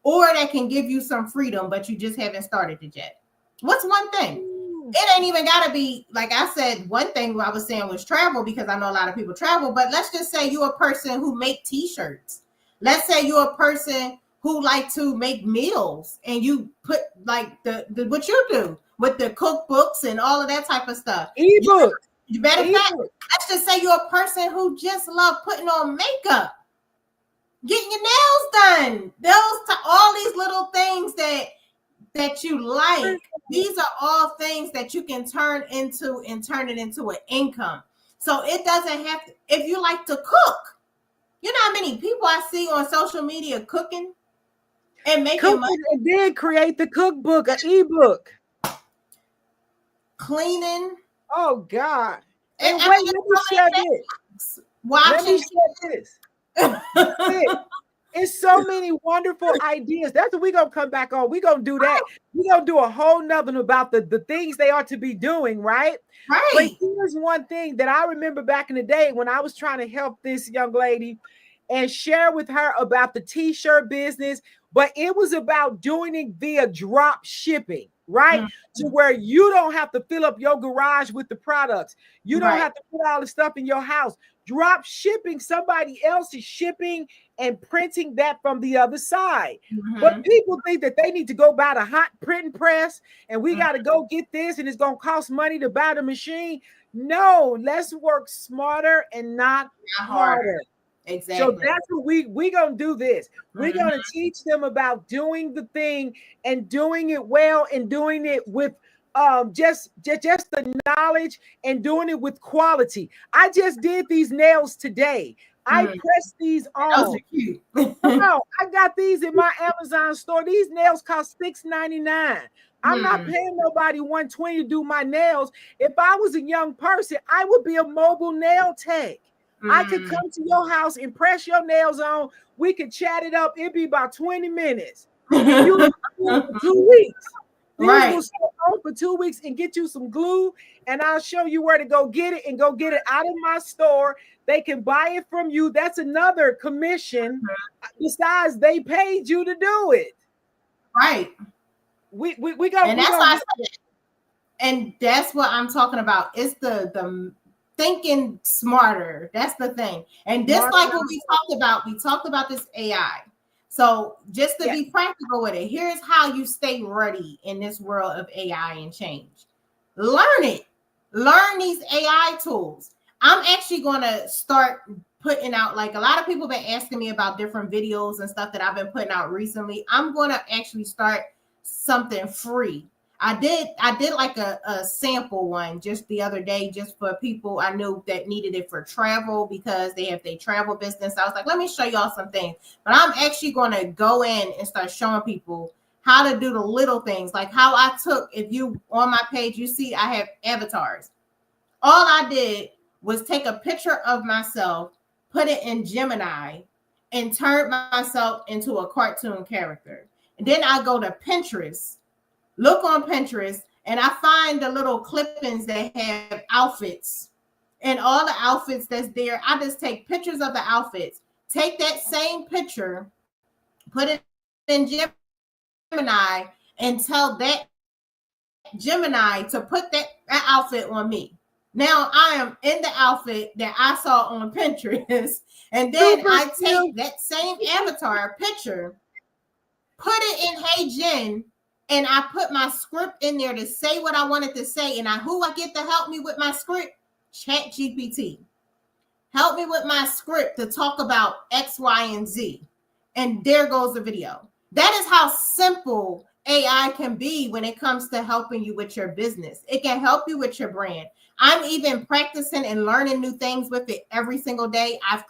or that can give you some freedom, but you just haven't started it yet? What's one thing? It ain't even got to be, like I said, one thing I was saying was travel, because I know a lot of people travel, but let's just say you're a person who make t-shirts. Let's say you're a person who like to make meals and you put like the what you do with the cookbooks and all of that type of stuff. Ebook. You better fact, let's just say you're a person who just love putting on makeup, getting your nails done. All these little things that you like. These are all things that you can turn it into an income. So it doesn't have to, if you like to cook, you know how many people I see on social media cooking and making money, and then create the cookbook, an ebook, cleaning. Oh God! And And wait, let me share this. Let me share this. It's so many wonderful ideas. That's what we're gonna come back on. We're gonna do that. We're gonna do a whole nother about the things they ought to be doing, right? Right. But here's one thing that I remember back in the day when I was trying to help this young lady and share with her about the t-shirt business, but it was about doing it via drop shipping, right? Mm-hmm. To where you don't have to fill up your garage with the products. You don't have to put all the stuff in your house. Drop shipping, somebody else is shipping and printing that from the other side. Mm-hmm. But people think that they need to go buy the hot printing press and we got to go get this and it's going to cost money to buy the machine. No, let's work smarter and not harder. Exactly. So that's what we gonna do this. We're gonna teach them about doing the thing and doing it well and doing it with just the knowledge and doing it with quality. I just did these nails today. I pressed these on. Those are cute. Come on, I got these in my Amazon store. These nails cost $6.99. I'm not paying nobody $120 to do my nails. If I was a young person, I would be a mobile nail tech. I could come to your house and press your nails on. We could chat it up. It'd be about 20 minutes. And you for 2 weeks. These will stay on for 2 weeks and get you some glue. And I'll show you where to go get it and go get it out of my store. They can buy it from you. That's another commission. Besides, they paid you to do it. Right. We go. And that's why I said it. And that's what I'm talking about. It's the thinking smarter. That's the thing. And just like what we talked about this AI. So just to be practical with it, here's how you stay ready in this world of AI and change. Learn it. Learn these AI tools. I'm actually going to start putting out, like a lot of people have been asking me about different videos and stuff that I've been putting out recently. I'm going to actually start something free. I did like a sample one just the other day, just for people I knew that needed it for travel because they have their travel business. I was like, let me show y'all some things. But I'm actually going to go in and start showing people how to do the little things, like how I took, if you on my page, you see I have avatars. All I did was take a picture of myself, put it in Gemini, and turn myself into a cartoon character. And then I go to Pinterest, look on Pinterest, and I find the little clippings that have outfits. And all the outfits that's there, I just take pictures of the outfits, take that same picture, put it in Gemini, and tell that Gemini to put that outfit on me. Now I am in the outfit that I saw on Pinterest, and then I take that same avatar picture, put it in Hey Jen, and I put my script in there to say what I wanted to say, and who I get to help me with my script? Chat GPT. Help me with my script to talk about X, Y, and Z. And there goes the video. That is how simple AI can be when it comes to helping you with your business. It can help you with your brand. I'm even practicing and learning new things with it every single day. I've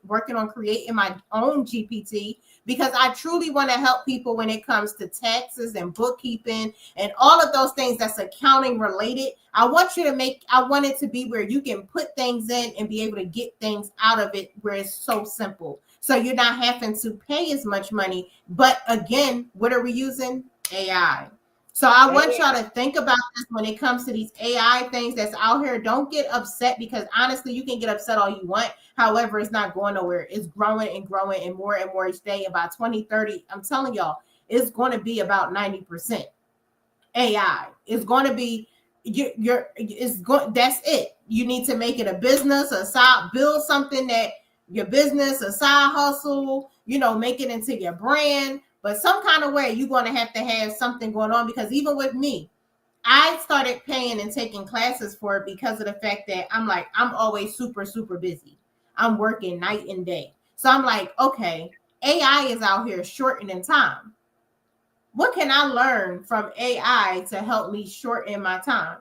working on creating my own GPT because I truly want to help people when it comes to taxes and bookkeeping and all of those things that's accounting related. I want it to be where you can put things in and be able to get things out of it where it's so simple. So you're not having to pay as much money. But again, what are we using? AI. So I want y'all to think about this when it comes to these AI things that's out here. Don't get upset because honestly, you can get upset all you want. However, it's not going nowhere. It's growing and more each day. About 2030, I'm telling y'all, it's going to be about 90% AI. It's going to be that's it. You need to make it a business, build something that your business, a side hustle, make it into your brand. But some kind of way, you're going to have something going on because even with me, I started paying and taking classes for it because of the fact that I'm always super, super busy. I'm working night and day. So I'm like, okay, AI is out here shortening time. What can I learn from AI to help me shorten my time?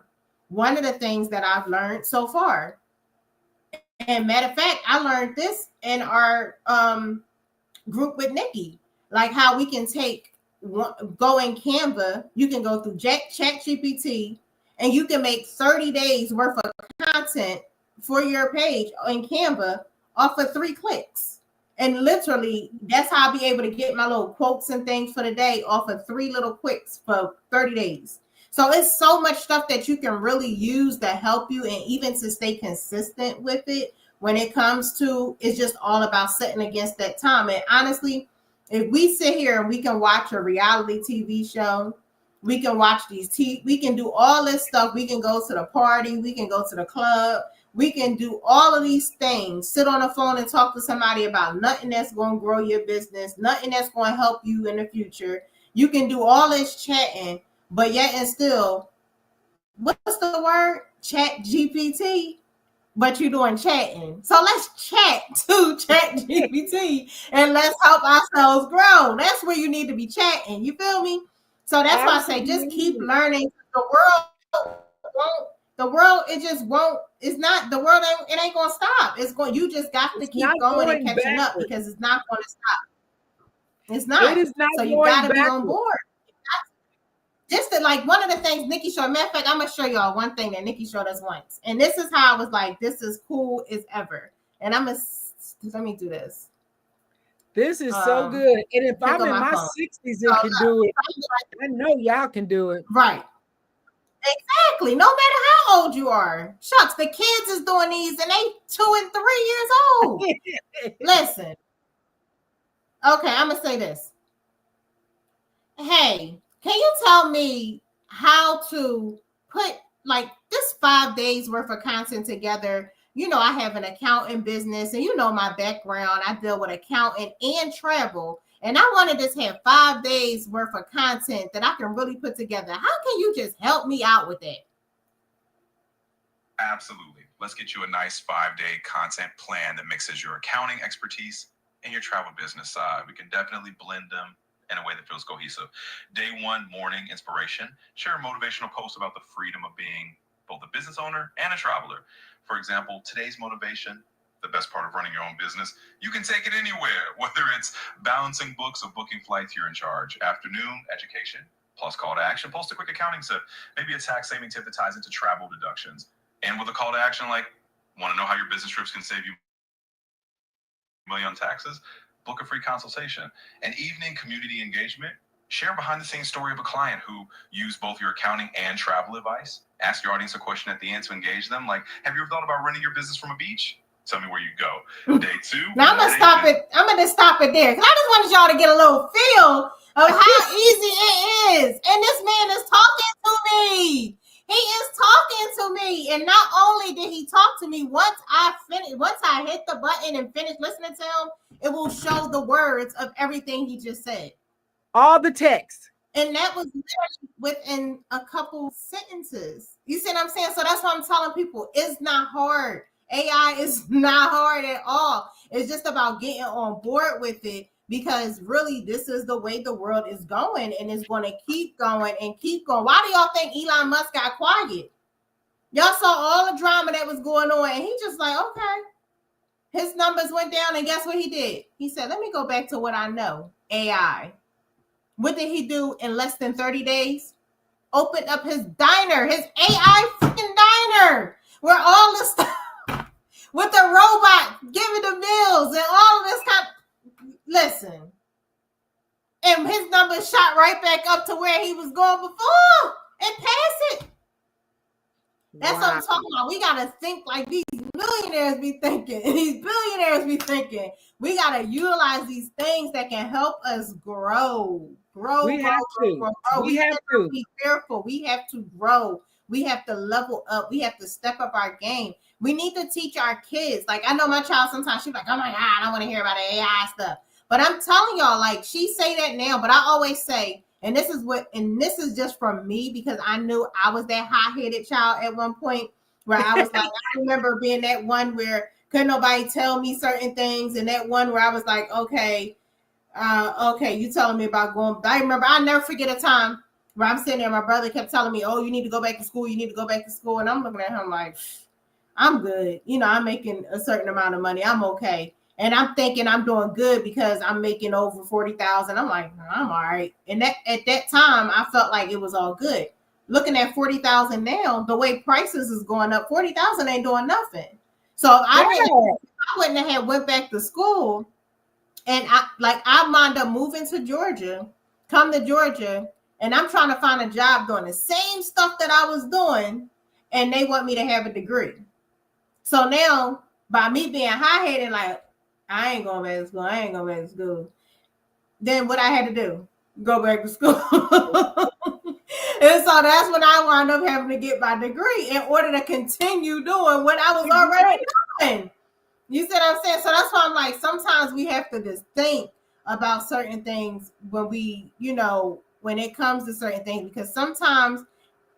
One of the things that I've learned so far, and matter of fact, I learned this in our group with Nikki, like how we can go in Canva, you can go through Chat GPT, and you can make 30 days worth of content for your page in Canva off of 3 clicks. And literally, that's how I'll be able to get my little quotes and things for the day off of 3 little quicks for 30 days. So it's so much stuff that you can really use to help you and even to stay consistent with it when it comes to, it's just all about setting against that time. And honestly, if we sit here and we can watch a reality TV show, we can watch we can do all this stuff. We can go to the party, we can go to the club, we can do all of these things, sit on the phone and talk to somebody about nothing that's going to grow your business, nothing that's going to help you in the future. You can do all this chatting, but yet and still, what's the word? Chat GPT. But you're doing chatting. So let's chat to Chat GPT and let's help ourselves grow. That's where you need to be chatting. You feel me? So that's why I say just keep learning. The world, it just won't, it's not, the world, it ain't going to stop. You just got to keep going and catching up because it's not going to stop. It's not. It is not. So you got to be on board. Just like one of the things Nikki showed. Matter of fact, I'm gonna show y'all one thing that Nikki showed us once, and this is how I was like, "This is cool as ever." And let me do this. This is so good. And if I'm in my 60s, it can do it. I know y'all can do it. Right. Exactly. No matter how old you are. Shucks, the kids is doing these, and they 2 and 3 years old. Listen. Okay, I'm gonna say this. Hey. Can you tell me how to put like this 5 days worth of content together? I have an accounting business and my background. I deal with accounting and travel. And I want to just have 5 days worth of content that I can really put together. How can you just help me out with that? Absolutely. Let's get you a nice 5-day content plan that mixes your accounting expertise and your travel business side. We can definitely blend them in a way that feels cohesive. Day 1, morning inspiration. Share a motivational post about the freedom of being both a business owner and a traveler. For example, today's motivation, the best part of running your own business, you can take it anywhere, whether it's balancing books or booking flights, you're in charge. Afternoon, education, plus call to action. Post a quick accounting tip, maybe a tax saving tip that ties into travel deductions. And with a call to action like, want to know how your business trips can save you money on taxes? Book a free consultation. An evening community engagement. Share a behind-the-scenes story of a client who used both your accounting and travel advice. Ask your audience a question at the end to engage them. Like, have you ever thought about running your business from a beach? Tell me where you go. Day 2. Now I'm gonna stop it. I'm gonna stop it there because I just wanted y'all to get a little feel of how easy it is. And this man is talking to me. He is talking to me. And not only did he talk to me, once I hit the button and finish listening to him, it will show the words of everything he just said. All the text. And that was literally within a couple sentences. You see what I'm saying? So that's why I'm telling people it's not hard. AI is not hard at all. It's just about getting on board with it, because really this is the way the world is going, and it's going to keep going and keep going. Why do y'all think Elon Musk got quiet? Y'all saw all the drama that was going on, and he just like, okay. His numbers went down, and guess what he did? He said, let me go back to what I know, AI. What did he do in less than 30 days? Opened up his diner, his AI freaking diner, where all this stuff with the robot giving the meals and all of this kind of, listen. And his numbers shot right back up to where he was going before and pass it. That's what I'm talking about. We got to think like these millionaires be thinking, and these billionaires be thinking. We got to utilize these things that can help us grow. We have to be fearful. We have to grow. We have to level up. We have to step up our game. We need to teach our kids. Like, I know my child sometimes she's like, oh my God, I don't want to hear about the AI stuff. But I'm telling y'all, like, she say that now, but I always say, and this is just from me, because I knew I was that hot-headed child at one point, where I was like, I remember being that one where couldn't nobody tell me certain things, and that one where I was like, okay, you telling me about going. I remember, I'll never forget a time where I'm sitting there, my brother kept telling me, oh, you need to go back to school, and I'm looking at him like, I'm good. I'm making a certain amount of money, I'm okay. And I'm thinking I'm doing good because I'm making over 40,000. I'm like, I'm all right. And at that time, I felt like it was all good. Looking at 40,000 now, the way prices is going up, 40,000 ain't doing nothing. So I wouldn't have went back to school, and I wound up moving to Georgia, and I'm trying to find a job doing the same stuff that I was doing, and they want me to have a degree. So now, by me being high-headed, like, I ain't going back to school. Then what I had to do, go back to school. And so that's when I wound up having to get my degree in order to continue doing what I was already doing. You see what I'm saying? So that's why I'm like, sometimes we have to just think about certain things when we, when it comes to certain things, because sometimes,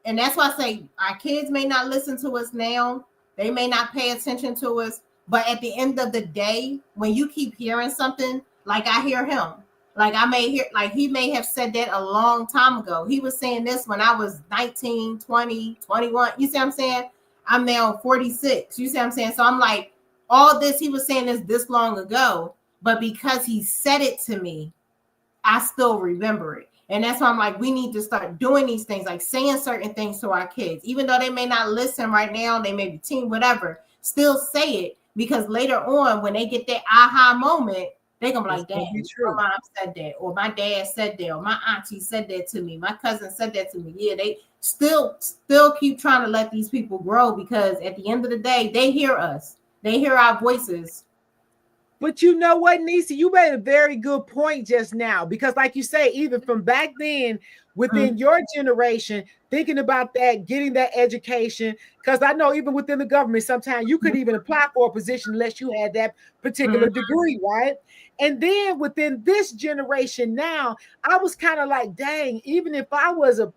and that's why I say our kids may not listen to us now. They may not pay attention to us. But at the end of the day, when you keep hearing something, like I hear him, like I may hear, like he may have said that a long time ago. He was saying this when I was 19, 20, 21. You see what I'm saying? I'm now 46. You see what I'm saying? So I'm like, all this, he was saying this long ago, but because he said it to me, I still remember it. And that's why I'm like, we need to start doing these things, like saying certain things to our kids, even though they may not listen right now, they may be teen, whatever, still say it. Because later on, when they get that aha moment, they're going to be like, Dad, my mom said that, or my dad said that, or my auntie said that to me, my cousin said that to me. Yeah, they still keep trying to let these people grow, because at the end of the day, they hear us. They hear our voices. But you know what, Nisi, you made a very good point just now, because like you say, even from back then, within your generation, thinking about that, getting that education, because I know even within the government, sometimes you couldn't even apply for a position unless you had that particular degree, right? And then within this generation now, I was kind of like, dang, even if I was a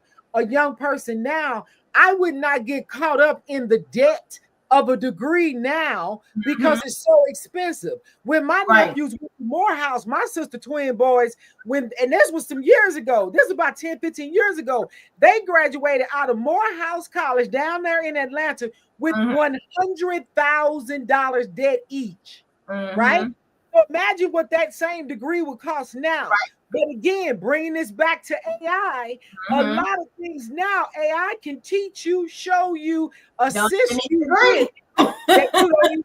young person now, I would not get caught up in the debt of a degree now, because it's so expensive. When my nephews went to Morehouse, my sister twin boys, and this was some years ago, this was about 10, 15 years ago, they graduated out of Morehouse College down there in Atlanta with $100,000 debt each, right? So imagine what that same degree would cost now. Right. But again, bringing this back to AI, a lot of things now, AI can teach you, show you, assist you with. And that's why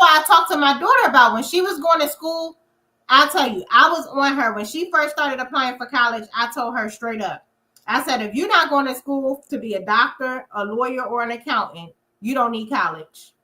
I talked to my daughter about when she was going to school. I'll tell you, I was on her when she first started applying for college. I told her straight up, I said, if you're not going to school to be a doctor, a lawyer, or an accountant, you don't need college.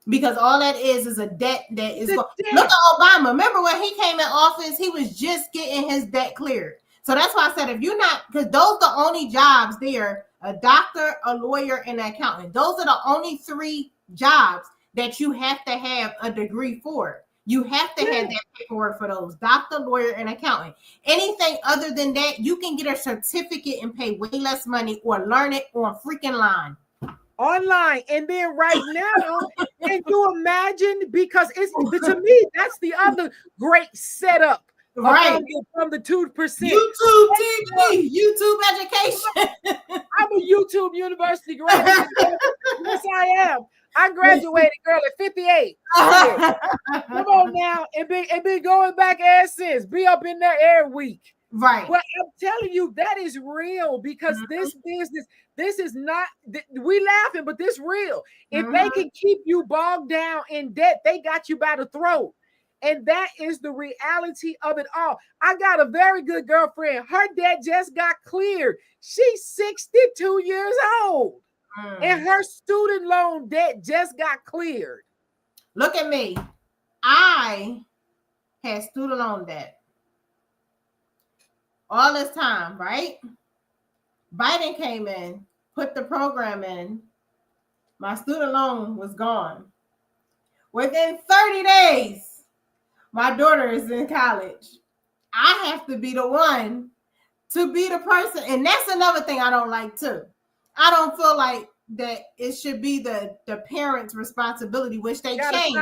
Because all that is a debt that is look at Obama. Remember when he came in office, he was just getting his debt cleared. So that's why I said, if you're not, because those are the only jobs there, a doctor, a lawyer, and an accountant. Those are the only three jobs that you have to have a degree for. You have to have that paperwork for those: doctor, lawyer, and accountant. Anything other than that, you can get a certificate and pay way less money or learn it on freaking line. Online. And then right now, can you imagine? Because it's to me, that's the other great setup. Right. From the 2%. YouTube TV, YouTube education. I'm a YouTube University graduate. Yes, I am. I graduated, girl, at 58. Come on now, and been going back ever since. Be up in there every week. Right. Well, I'm telling you, that is real, because this business, this is not, we laughing, but this real. If they can keep you bogged down in debt, they got you by the throat. And that is the reality of it all. I got a very good girlfriend. Her debt just got cleared. She's 62 years old. And her student loan debt just got cleared. Look at me. I had student loan debt all this time, right? Biden came in, put the program in. My student loan was gone. Within 30 days, my daughter is in college. I have to be the one to be the person. And that's another thing I don't like too. I don't feel like that it should be the parents' responsibility, which they changed,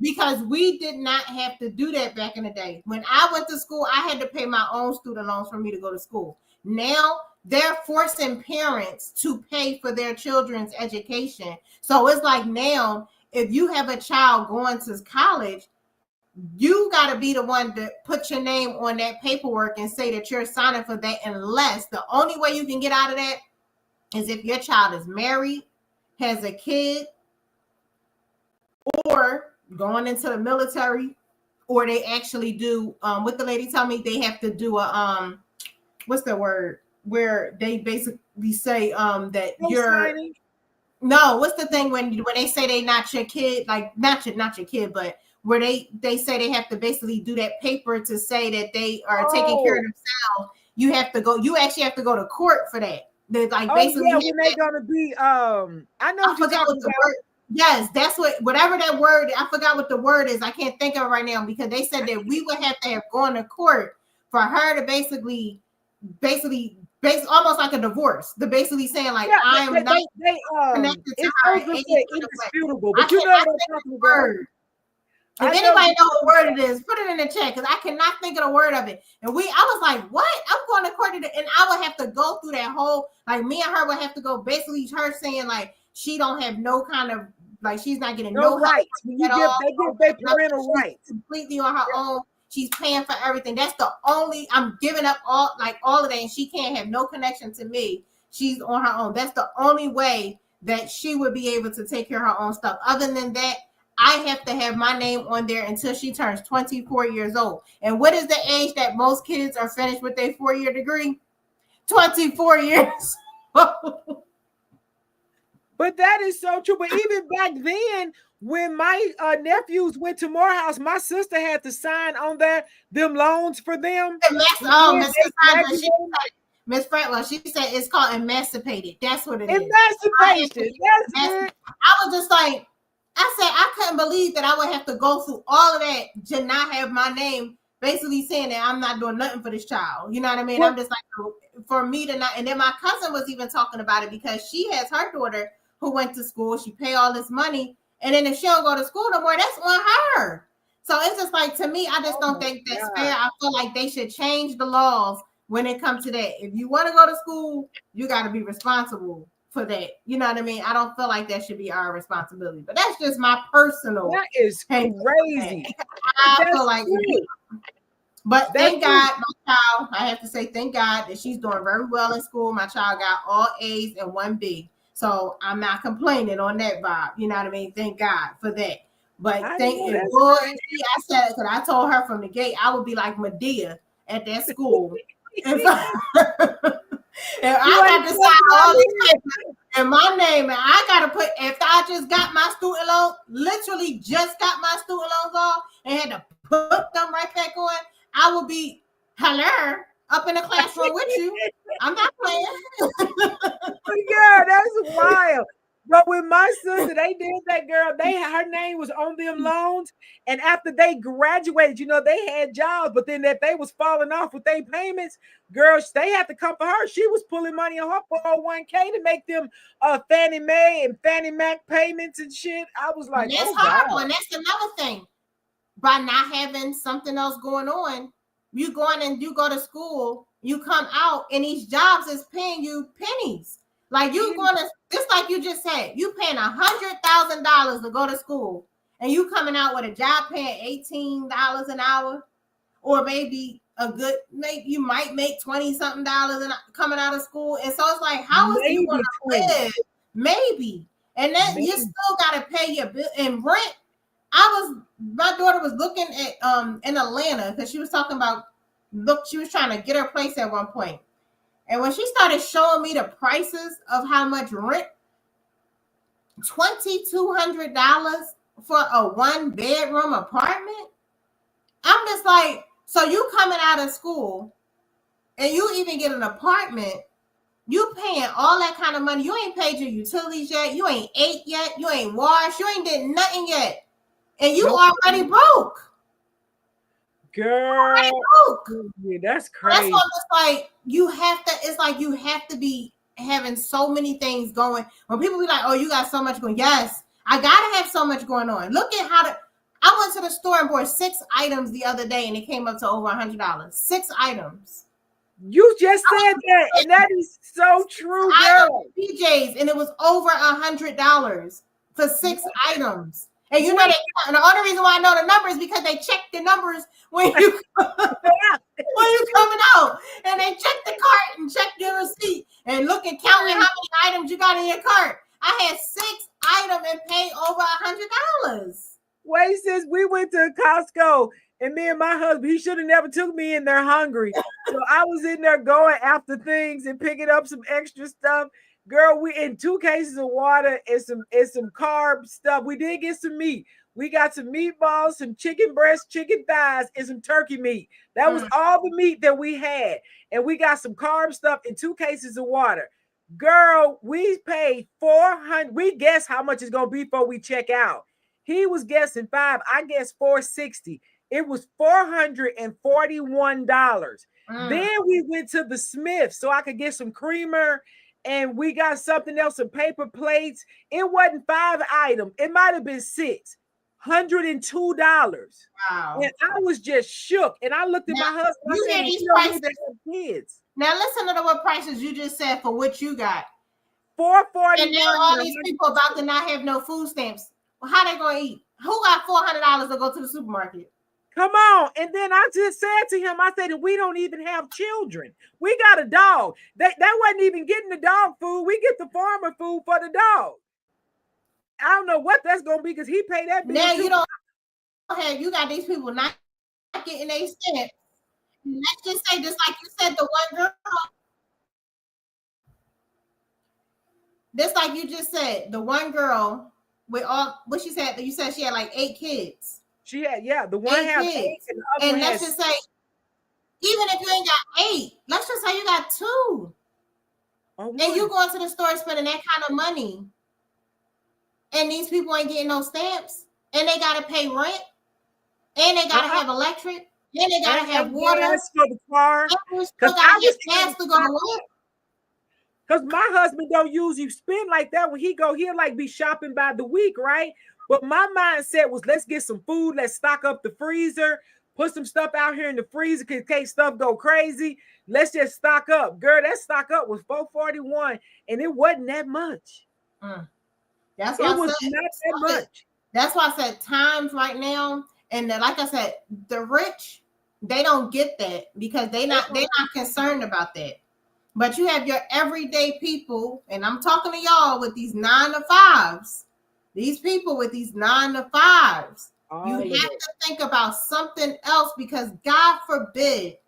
because we did not have to do that back in the day. When I went to school, I had to pay my own student loans for me to go to school. Now they're forcing parents to pay for their children's education. So it's like now, if you have a child going to college, you got to be the one to put your name on that paperwork and say that you're signing for that, unless the only way you can get out of that is if your child is married, has a kid, or going into the military, or they actually do what the lady told me, they have to do a what's the word, where they basically say that you're no, what's the thing when they say they not your kid, like not your kid, but where they say they have to basically do that paper to say that they are taking care of themselves. You actually have to go to court for that. They like basically when they're gonna be I know what you're talking about. Yes, that's whatever that word, I forgot what the word is. I can't think of it right now, because they said that we would have to have gone to court for her to basically almost like a divorce. They're basically saying like I'm not connected to her. Indisputable, but you know what I'm talking about. If anybody knows what word it is, put it in the chat, because I cannot think of the word of it. And I was like, what? I'm going to court, and I would have to go through that whole, like me and her would have to go, basically her saying like she don't have no kind of, like she's not getting no rights. They give their parental rights completely on her own. She's paying for everything. That's the only, I'm giving up all of that, and she can't have no connection to me. She's on her own. That's the only way that she would be able to take care of her own stuff. Other than that, I have to have my name on there until she turns 24 years old. And what is the age that most kids are finished with their 4-year degree? 24 years. But that is so true. But even back then, when my nephews went to Morehouse, my sister had to sign on them loans for them. Miss Franklin, she said it's called emancipated. That's what it is. Emancipation. Yes, I was just like, I said I couldn't believe that I would have to go through all of that to not have my name basically saying that I'm not doing nothing for this child. You know what I mean? I'm just like, for me to not. And then my cousin was even talking about it, because she has her daughter who went to school. She paid all this money, and then if she don't go to school no more, that's on her. So it's just like, to me, I just don't think that's fair. I feel like they should change the laws when it comes to that. If you want to go to school, you got to be responsible for that. You know what I mean? I don't feel like that should be our responsibility, but that's just my personal. That is crazy. I feel like, but thank God, my child, I have to say, thank God that she's doing very well in school. My child got all A's and 1 B. So I'm not complaining on that vibe. You know what I mean? Thank God for that. But I said, because I told her from the gate, I would be like Medea at that school. And I got to sign all these papers in my name, and I got to put, if I just got my student loan, literally just got my student loans off and had to put them right back on, I will be, hello, up in the classroom with you. I'm not playing. Yeah, that's wild. But with my sister, they did that, girl. Her name was on them loans. And after they graduated, they had jobs, but then if they was falling off with their payments, girls, they had to come for her. She was pulling money on her 401k to make them Fannie Mae and Fannie Mac payments and shit. I was like, and that's horrible. And that's another thing. By not having something else going on, you go to school, you come out, and these jobs is paying you pennies. Like you going to, just like you just said, you paying $100,000 to go to school, and you coming out with a job paying $18 an hour, or maybe you might make $20-something coming out of school. And so it's like, how is you going to live? Maybe. And then you still got to pay your bill and rent. My daughter was looking at in Atlanta, because she was talking about, she was trying to get her place at one point. And when she started showing me the prices of how much rent, $2,200 for a 1-bedroom apartment. I'm just like, so you coming out of school and you even get an apartment, you paying all that kind of money. You ain't paid your utilities yet. You ain't ate yet. You ain't washed. You ain't did nothing yet. And you already broke. Girl, yeah, that's crazy. That's why it's like you have to be having so many things going. When people be like, "Oh, you got so much going," yes, I gotta have so much going on. Look at I went to the store and bought 6 items the other day, and it came up to over $100. 6 items. You just said that, and that is so true, girl. PJs, and it was over $100 for 6 items. And and the only reason why I know the numbers is because they check the numbers when you coming out, and they check the cart and check your receipt and look and counting how many items you got in your cart. I had 6 items and paid over $100. Wait, sis, we went to Costco, and me and my husband, he should have never took me in there hungry. So I was in there going after things and picking up some extra stuff. Girl, we in 2 cases of water and some carb stuff. We did get some meat. We got some meatballs, some chicken breasts, chicken thighs, and some turkey meat. That was all the meat that we had. And we got some carb stuff and 2 cases of water. Girl, we paid $400. We guessed how much it's gonna be before we check out. He was guessing $5. I guessed $460. It was $441. Then we went to the Smith so I could get some creamer. And we got something else, some paper plates. It wasn't 5 items. It might have been 6. $102. Wow. And I was just shook. And I looked at my husband. You hear these prices? Kids. Now listen to what prices you just said for what you got. $441. And now all these people about to not have no food stamps. Well, how they gonna eat? Who got $400 to go to the supermarket? Come on. And then I just said to him, I said, we don't even have children. We got a dog. That wasn't even getting the dog food. We get the farmer food for the dog. I don't know what that's going to be because he paid that bill. Now you got these people not getting their stamps. Let's just say, just like you said, the one girl. Just like you just said, the one girl with all, what she said, you said she had like 8 kids. She had, the one had 8 and let's just say, even if you ain't got 8, let's just say you got 2. And you going to the store spending that kind of money, and these people ain't getting no stamps, and they gotta pay rent, and they gotta have electric, and they gotta have water for the car. Because gas to go to work. Because my husband don't usually spend like that. When he'll like be shopping by the week, right? But my mindset was, let's get some food. Let's stock up the freezer. Put some stuff out here in the freezer in case stuff go crazy. Let's just stock up. Girl, that stock up was $441, and it wasn't that much. That's why it was not that much. That's why I said times right now, and like I said, the rich, they don't get that because they're not concerned about that. But you have your everyday people, and I'm talking to y'all with these 9 to 5s. These people with these 9 to 5s, you have to think about something else because God forbid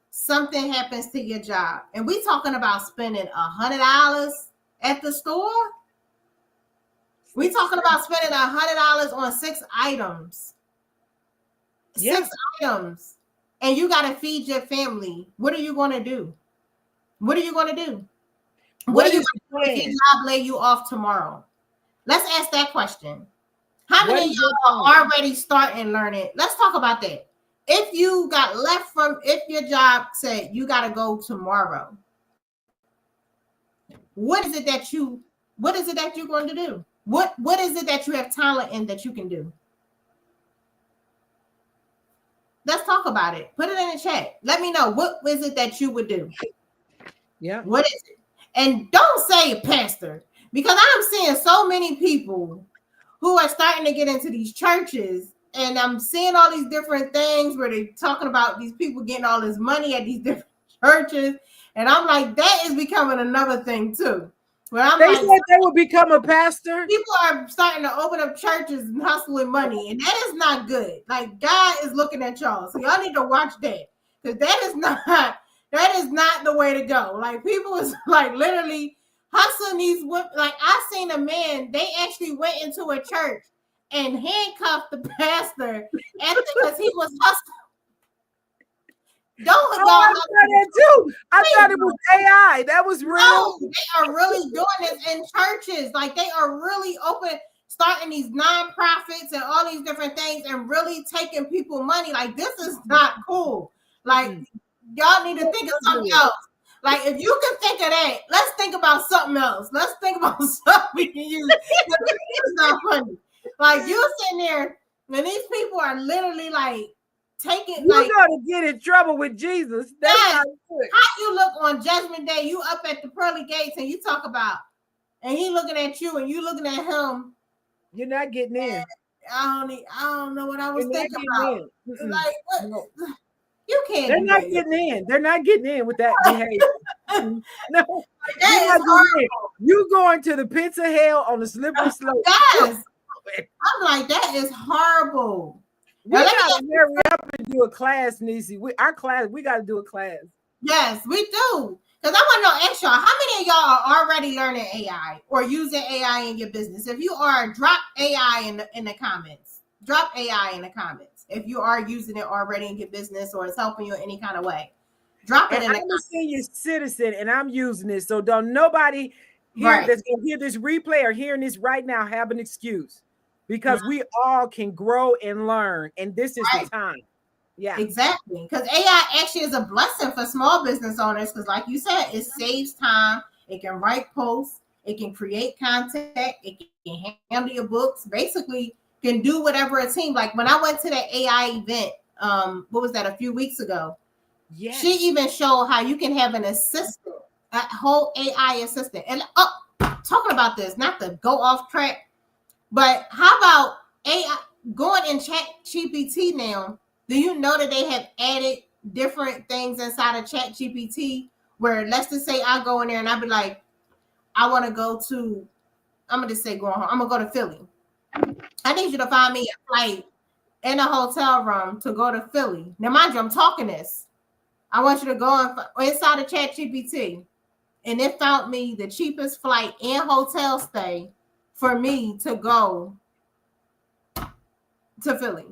something happens to your job. And we talking about spending $100 at the store. We talking about spending $100 on 6 items. 6 items. And you got to feed your family. What are you going to do? What are you going to do? What are you going to do if your job lay you off tomorrow? Let's ask that question. How many of y'all are already starting learning? Let's talk about that. If you got left from, if your job said you got to go tomorrow, what is it that you're going to do? What is it that you have talent in that you can do? Let's talk about it. Put it in the chat. Let me know, what is it that you would do? Yeah. What is it? And don't say pastor, because I'm seeing so many people who are starting to get into these churches, and I'm seeing all these different things where they're talking about these people getting all this money at these different churches. And I'm like, that is becoming another thing too. Where I'm they like, said they would become a pastor. People are starting to open up churches and hustling money, and that is not good. Like, God is looking at y'all, so y'all need to watch that, because that is not the way to go. Like, people is like literally hustling these women. Like, I seen a man, they actually went into a church and handcuffed the pastor because he was hustling. Don't go. I that too. I thought it was AI. That was real. No, they are really doing this in churches. Like, they are really starting these nonprofits and all these different things and really taking people money. Like, this is not cool. Like, y'all need to think of something else. Like, if you can think of that, let's think about something else. Let's think about something we can use. It's not funny. Like, you sitting there and these people are literally like, taking, you're gonna get in trouble with Jesus. That's how you look on Judgment Day. You up at the pearly gates and you talk about, and he looking at you and you looking at him. You're not getting in. I don't know what I was thinking about. Like, what? No. You can't. They're not getting in. They're not getting in with that behavior. No, you going to the pits of hell on the slippery slope. Yes. I'm like, that is horrible. We gotta hurry up and do a class, Niecy. We got to do a class. Yes, we do. Because I want to ask y'all, how many of y'all are already learning AI or using AI in your business? If you are, drop AI in the comments. Drop AI in the comments. If you are using it already in your business or it's helping you in any kind of way, drop it in the comments. I'm a senior citizen and I'm using it, so don't nobody here that's gonna hear this replay or hearing this right now have an excuse. Because we all can grow and learn, and this is the time. Yeah, exactly. Because AI actually is a blessing for small business owners. Because, like you said, it saves time. It can write posts. It can create content. It can handle your books. Basically, can do whatever it seems. Like when I went to that AI event, what was that, a few weeks ago? Yeah, she even showed how you can have an assistant, a whole AI assistant. And talking about this, not to go off track. But how about AI going in Chat GPT now? Do you know that they have added different things inside of Chat GPT where, let's just say I go in there and I'll be like, I want to go to, I'm going to say going home. I'm going to go to Philly. I need you to find me a flight in a hotel room to go to Philly. Now, mind you, I'm talking this. I want you to go inside of Chat GPT, and it found me the cheapest flight and hotel stay for me to go to Philly,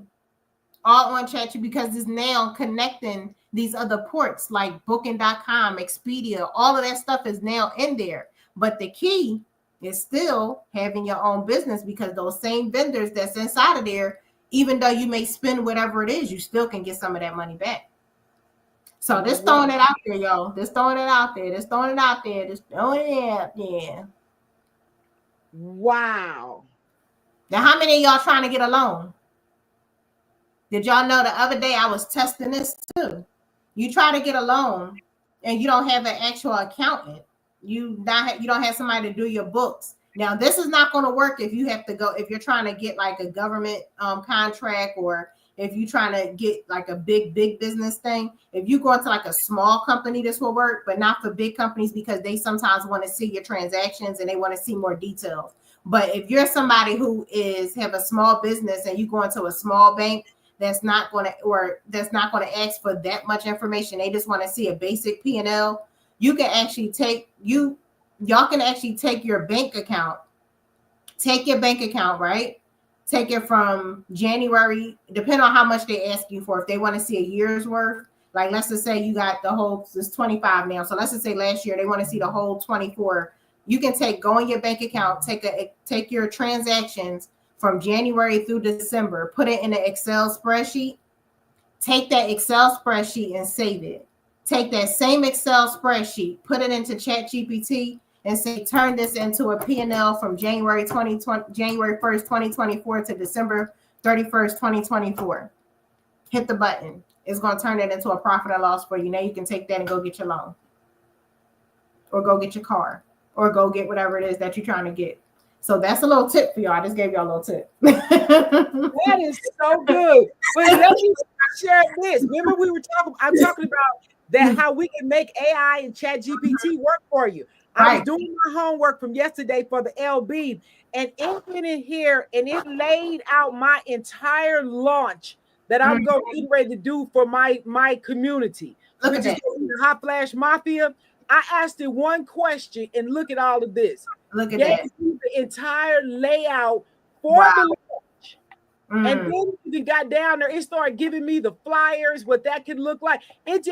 all on ChatGPT, because it's now connecting these other ports like Booking.com, Expedia, all of that stuff is now in there. But the key is still having your own business, because those same vendors that's inside of there, even though you may spend whatever it is, you still can get some of that money back. So just throwing it out there, y'all. Just throwing it out there. Just throwing it out there. Just throwing it out there. Wow. Now, how many of y'all trying to get a loan? Did y'all know the other day I was testing this too? You try to get a loan and you don't have an actual accountant. You don't have somebody to do your books. Now, this is not going to work if you have to go, if you're trying to get like a government contract, or if you're trying to get like a big business thing. If you go into like a small company, this will work, but not for big companies, because they sometimes want to see your transactions and they want to see more details. But if you're somebody who have a small business and you go into a small bank that's not going to ask for that much information, they just want to see a basic P&L, you can actually y'all can actually take your bank account, right? Take it from January, depending on how much they ask you for. If they want to see a year's worth, like let's just say you got the whole, it's 25 now. So let's just say last year they want to see the whole 24 You can go in your bank account, take your transactions from January through December, put it in an Excel spreadsheet. Take that Excel spreadsheet and save it. Take that same Excel spreadsheet, put it into ChatGPT, and say, turn this into a P&L from January 1st, 2024 to December 31st, 2024. Hit the button. It's going to turn it into a profit or loss for you. Now you can take that and go get your loan, or go get your car, or go get whatever it is that you're trying to get. So that's a little tip for y'all. I just gave y'all a little tip. That is so good. But let me share this. Remember, I'm talking about that how we can make AI and ChatGPT work for you. I was doing my homework from yesterday for the LB, and it went in here and it laid out my entire launch that I'm getting ready to do for my community, which is the Hot Flash Mafia. I asked it one question, and look at all of this. Look at that. The entire layout for the launch. And then even got down there, it started giving me the flyers, what that could look like. It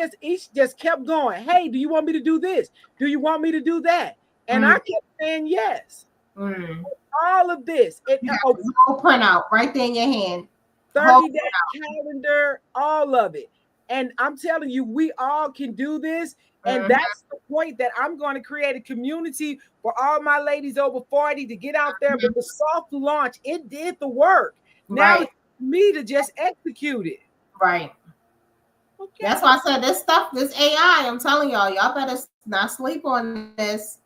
just kept going. Hey, do you want me to do this? Do you want me to do that? And I kept saying yes. All of this. You got the whole printout right there in your hand. 30-day calendar, all of it. And I'm telling you, we all can do this. And that's the point, that I'm going to create a community for all my ladies over 40 to get out there. But the soft launch, it did the work. Now it's me to just execute it. Right. Okay. That's why I said this AI, I'm telling y'all better not sleep on this.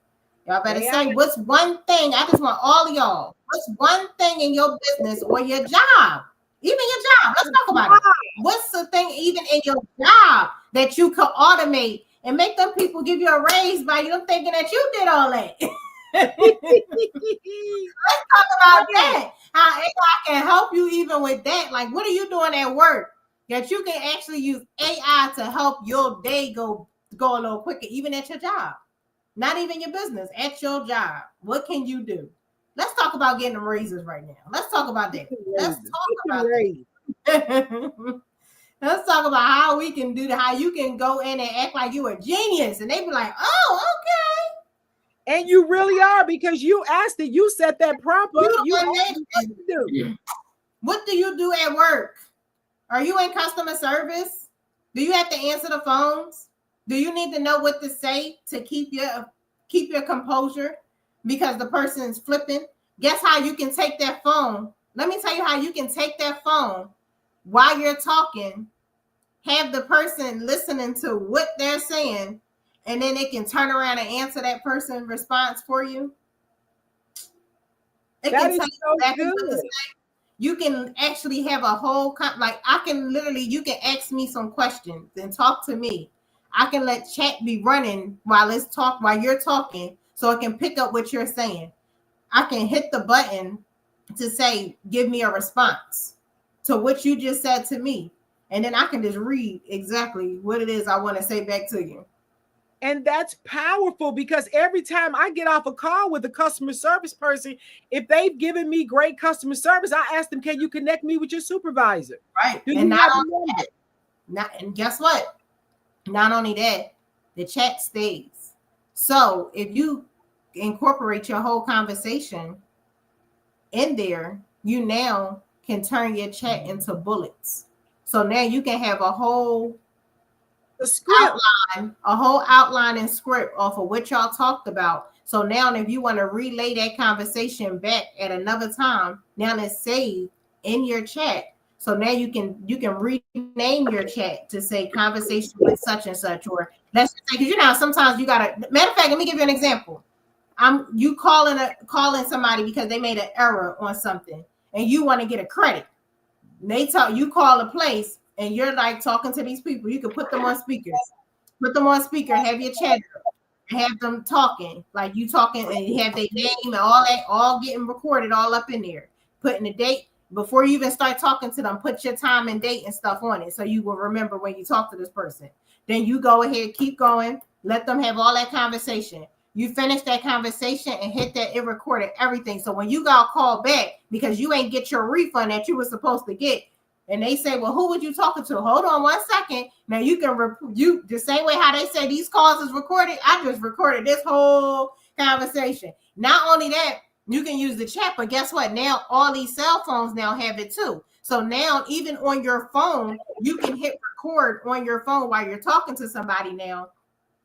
Y'all better say, what's one thing? I just want all of y'all. What's one thing in your business or your job? Even your job. Let's talk about it. What's the thing even in your job that you could automate and make them people give you a raise by you thinking that you did all that? Let's talk about that. How AI can help you even with that. Like, what are you doing at work that you can actually use AI to help your day go a little quicker, even at your job? Not even your business, at your job. What can you do? Let's talk about getting them raises right now. Let's talk about that. Let's talk about how we can do that, how you can go in and act like you a genius. And they be like, oh, okay. And you really are, because you asked it. You set that prompt up. What do you do at work? Are you in customer service? Do you have to answer the phones? Do you need to know what to say to keep your composure because the person is flipping? Guess how you can take that phone? Let me tell you how you can take that phone while you're talking, have the person listening to what they're saying, and then it can turn around and answer that person's response for you. It can tell you exactly what to say. You can actually have a whole you can ask me some questions and talk to me. I can let chat be running while you're talking, so it can pick up what you're saying. I can hit the button to say, give me a response to what you just said to me. And then I can just read exactly what it is I want to say back to you. And that's powerful, because every time I get off a call with a customer service person, if they've given me great customer service, I ask them, can you connect me with your supervisor? Right. And guess what? Not only that, the chat stays. So if you incorporate your whole conversation in there, you now can turn your chat into bullets. So now you can have a whole outline and script off of what y'all talked about. So now if you want to relay that conversation back at another time, now it's saved in your chat. So now you can rename your chat to say conversation with such and such, or let's just say, because sometimes you gotta. Matter of fact, let me give you an example. You calling somebody because they made an error on something, and you want to get a credit. And you call a place, and you're like talking to these people. You can put them on speakers, have your chat up, and have them talking like you talking, and you have their name and all that, all getting recorded, all up in there. Putting the date. Before you even start talking to them, put your time and date and stuff on it so you will remember when you talk to this person. Then you go ahead, keep going, let them have all that conversation. You finish that conversation and hit that, it recorded everything. So when you got called back because you ain't get your refund that you were supposed to get, and they say, well, who would you talking to? Hold on 1 second. Now you can, the same way how they say these calls is recorded, I just recorded this whole conversation. Not only that, you can use the chat, but guess what? Now all these cell phones now have it too. So now even on your phone, you can hit record on your phone while you're talking to somebody now.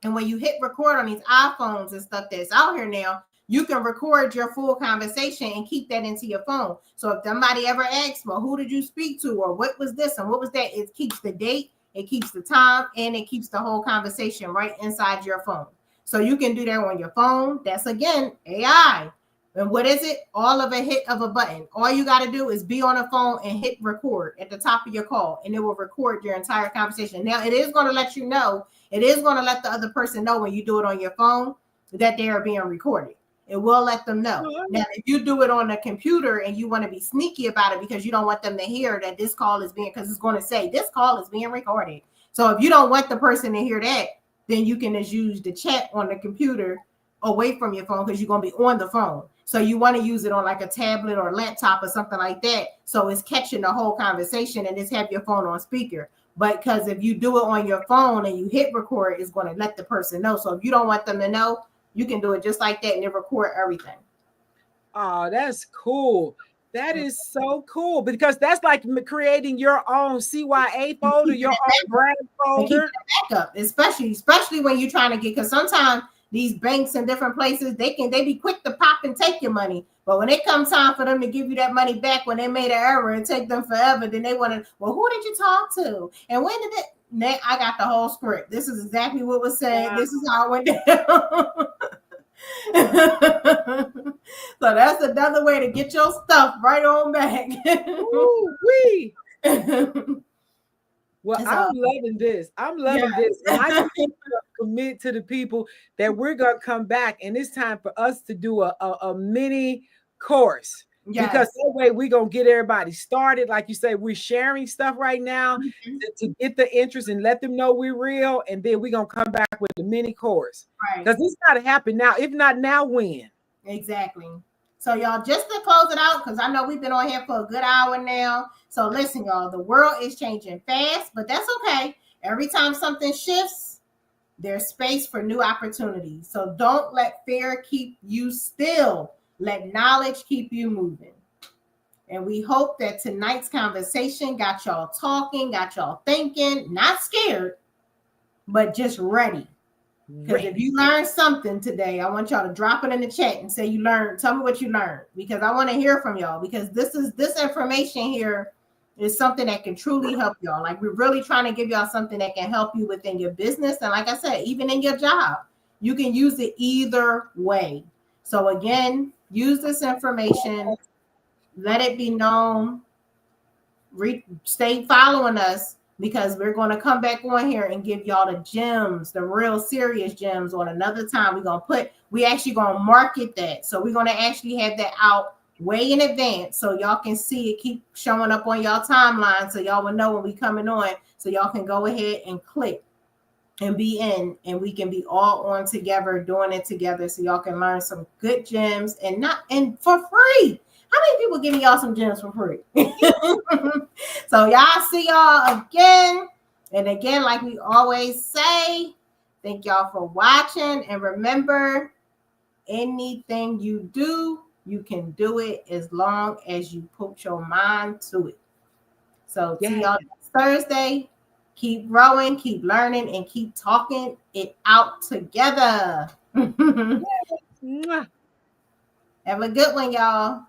And when you hit record on these iPhones and stuff that's out here now, you can record your full conversation and keep that into your phone. So if somebody ever asks, well, who did you speak to? Or what was this and what was that? It keeps the date, it keeps the time, and it keeps the whole conversation right inside your phone. So you can do that on your phone. That's, again, AI. And what is it? All of a hit of a button. All you got to do is be on a phone and hit record at the top of your call, and it will record your entire conversation. Now, it is going to let you know, it is going to let the other person know when you do it on your phone that they are being recorded. It will let them know. Now, if you do it on a computer and you want to be sneaky about it because you don't want them to hear that this call is being, because it's going to say this call is being recorded. So if you don't want the person to hear that, then you can just use the chat on the computer away from your phone because you're going to be on the phone. So you want to use it on like a tablet or a laptop or something like that. So it's catching the whole conversation and just have your phone on speaker. But because if you do it on your phone and you hit record, it's going to let the person know. So if you don't want them to know, you can do it just like that and it record everything. Oh, that's cool. That is so cool because that's like creating your own CYA folder, your own brand folder. Backup, especially when you're trying to get, because sometimes these banks and different places, they be quick to pop and take your money. But when it comes time for them to give you that money back when they made an error and take them forever, then they want to, well, who did you talk to? And when did it? I got the whole script. This is exactly what was said. Wow. This is how it went down. So that's another way to get your stuff right on back. Ooh-wee. Well, I'm loving this. I'm loving this. And I commit to the people that we're going to come back, and it's time for us to do a mini course. Yes. Because that way we're going to get everybody started. Like you say, we're sharing stuff right now to get the interest and let them know we're real. And then we're going to come back with the mini course. Because this got to happen now. If not now, when? Exactly. So y'all, just to close it out, because I know we've been on here for a good hour now. So listen, y'all, the world is changing fast, but that's okay. Every time something shifts, there's space for new opportunities. So don't let fear keep you still. Let knowledge keep you moving. And we hope that tonight's conversation got y'all talking, got y'all thinking, not scared, but just ready. Because if you learned something today, I want y'all to drop it in the chat and say you learned. Tell me what you learned, because I want to hear from y'all, because this information here is something that can truly help y'all. Like, we're really trying to give y'all something that can help you within your business. And like I said, even in your job, you can use it either way. So again, use this information. Let it be known. Stay following us, because we're going to come back on here and give y'all the gems, the real serious gems on another time. We actually going to market that. So we're going to actually have that out way in advance so y'all can see it keep showing up on y'all timeline, so y'all will know when we coming on, so y'all can go ahead and click and be in, and we can be all on together doing it together, so y'all can learn some good gems and for free. How many people giving y'all some gems for free? So y'all, see y'all again. And again, like we always say, thank y'all for watching. And remember, anything you do, you can do it as long as you put your mind to it. So see y'all next Thursday. Keep growing, keep learning, and keep talking it out together. Have a good one, y'all.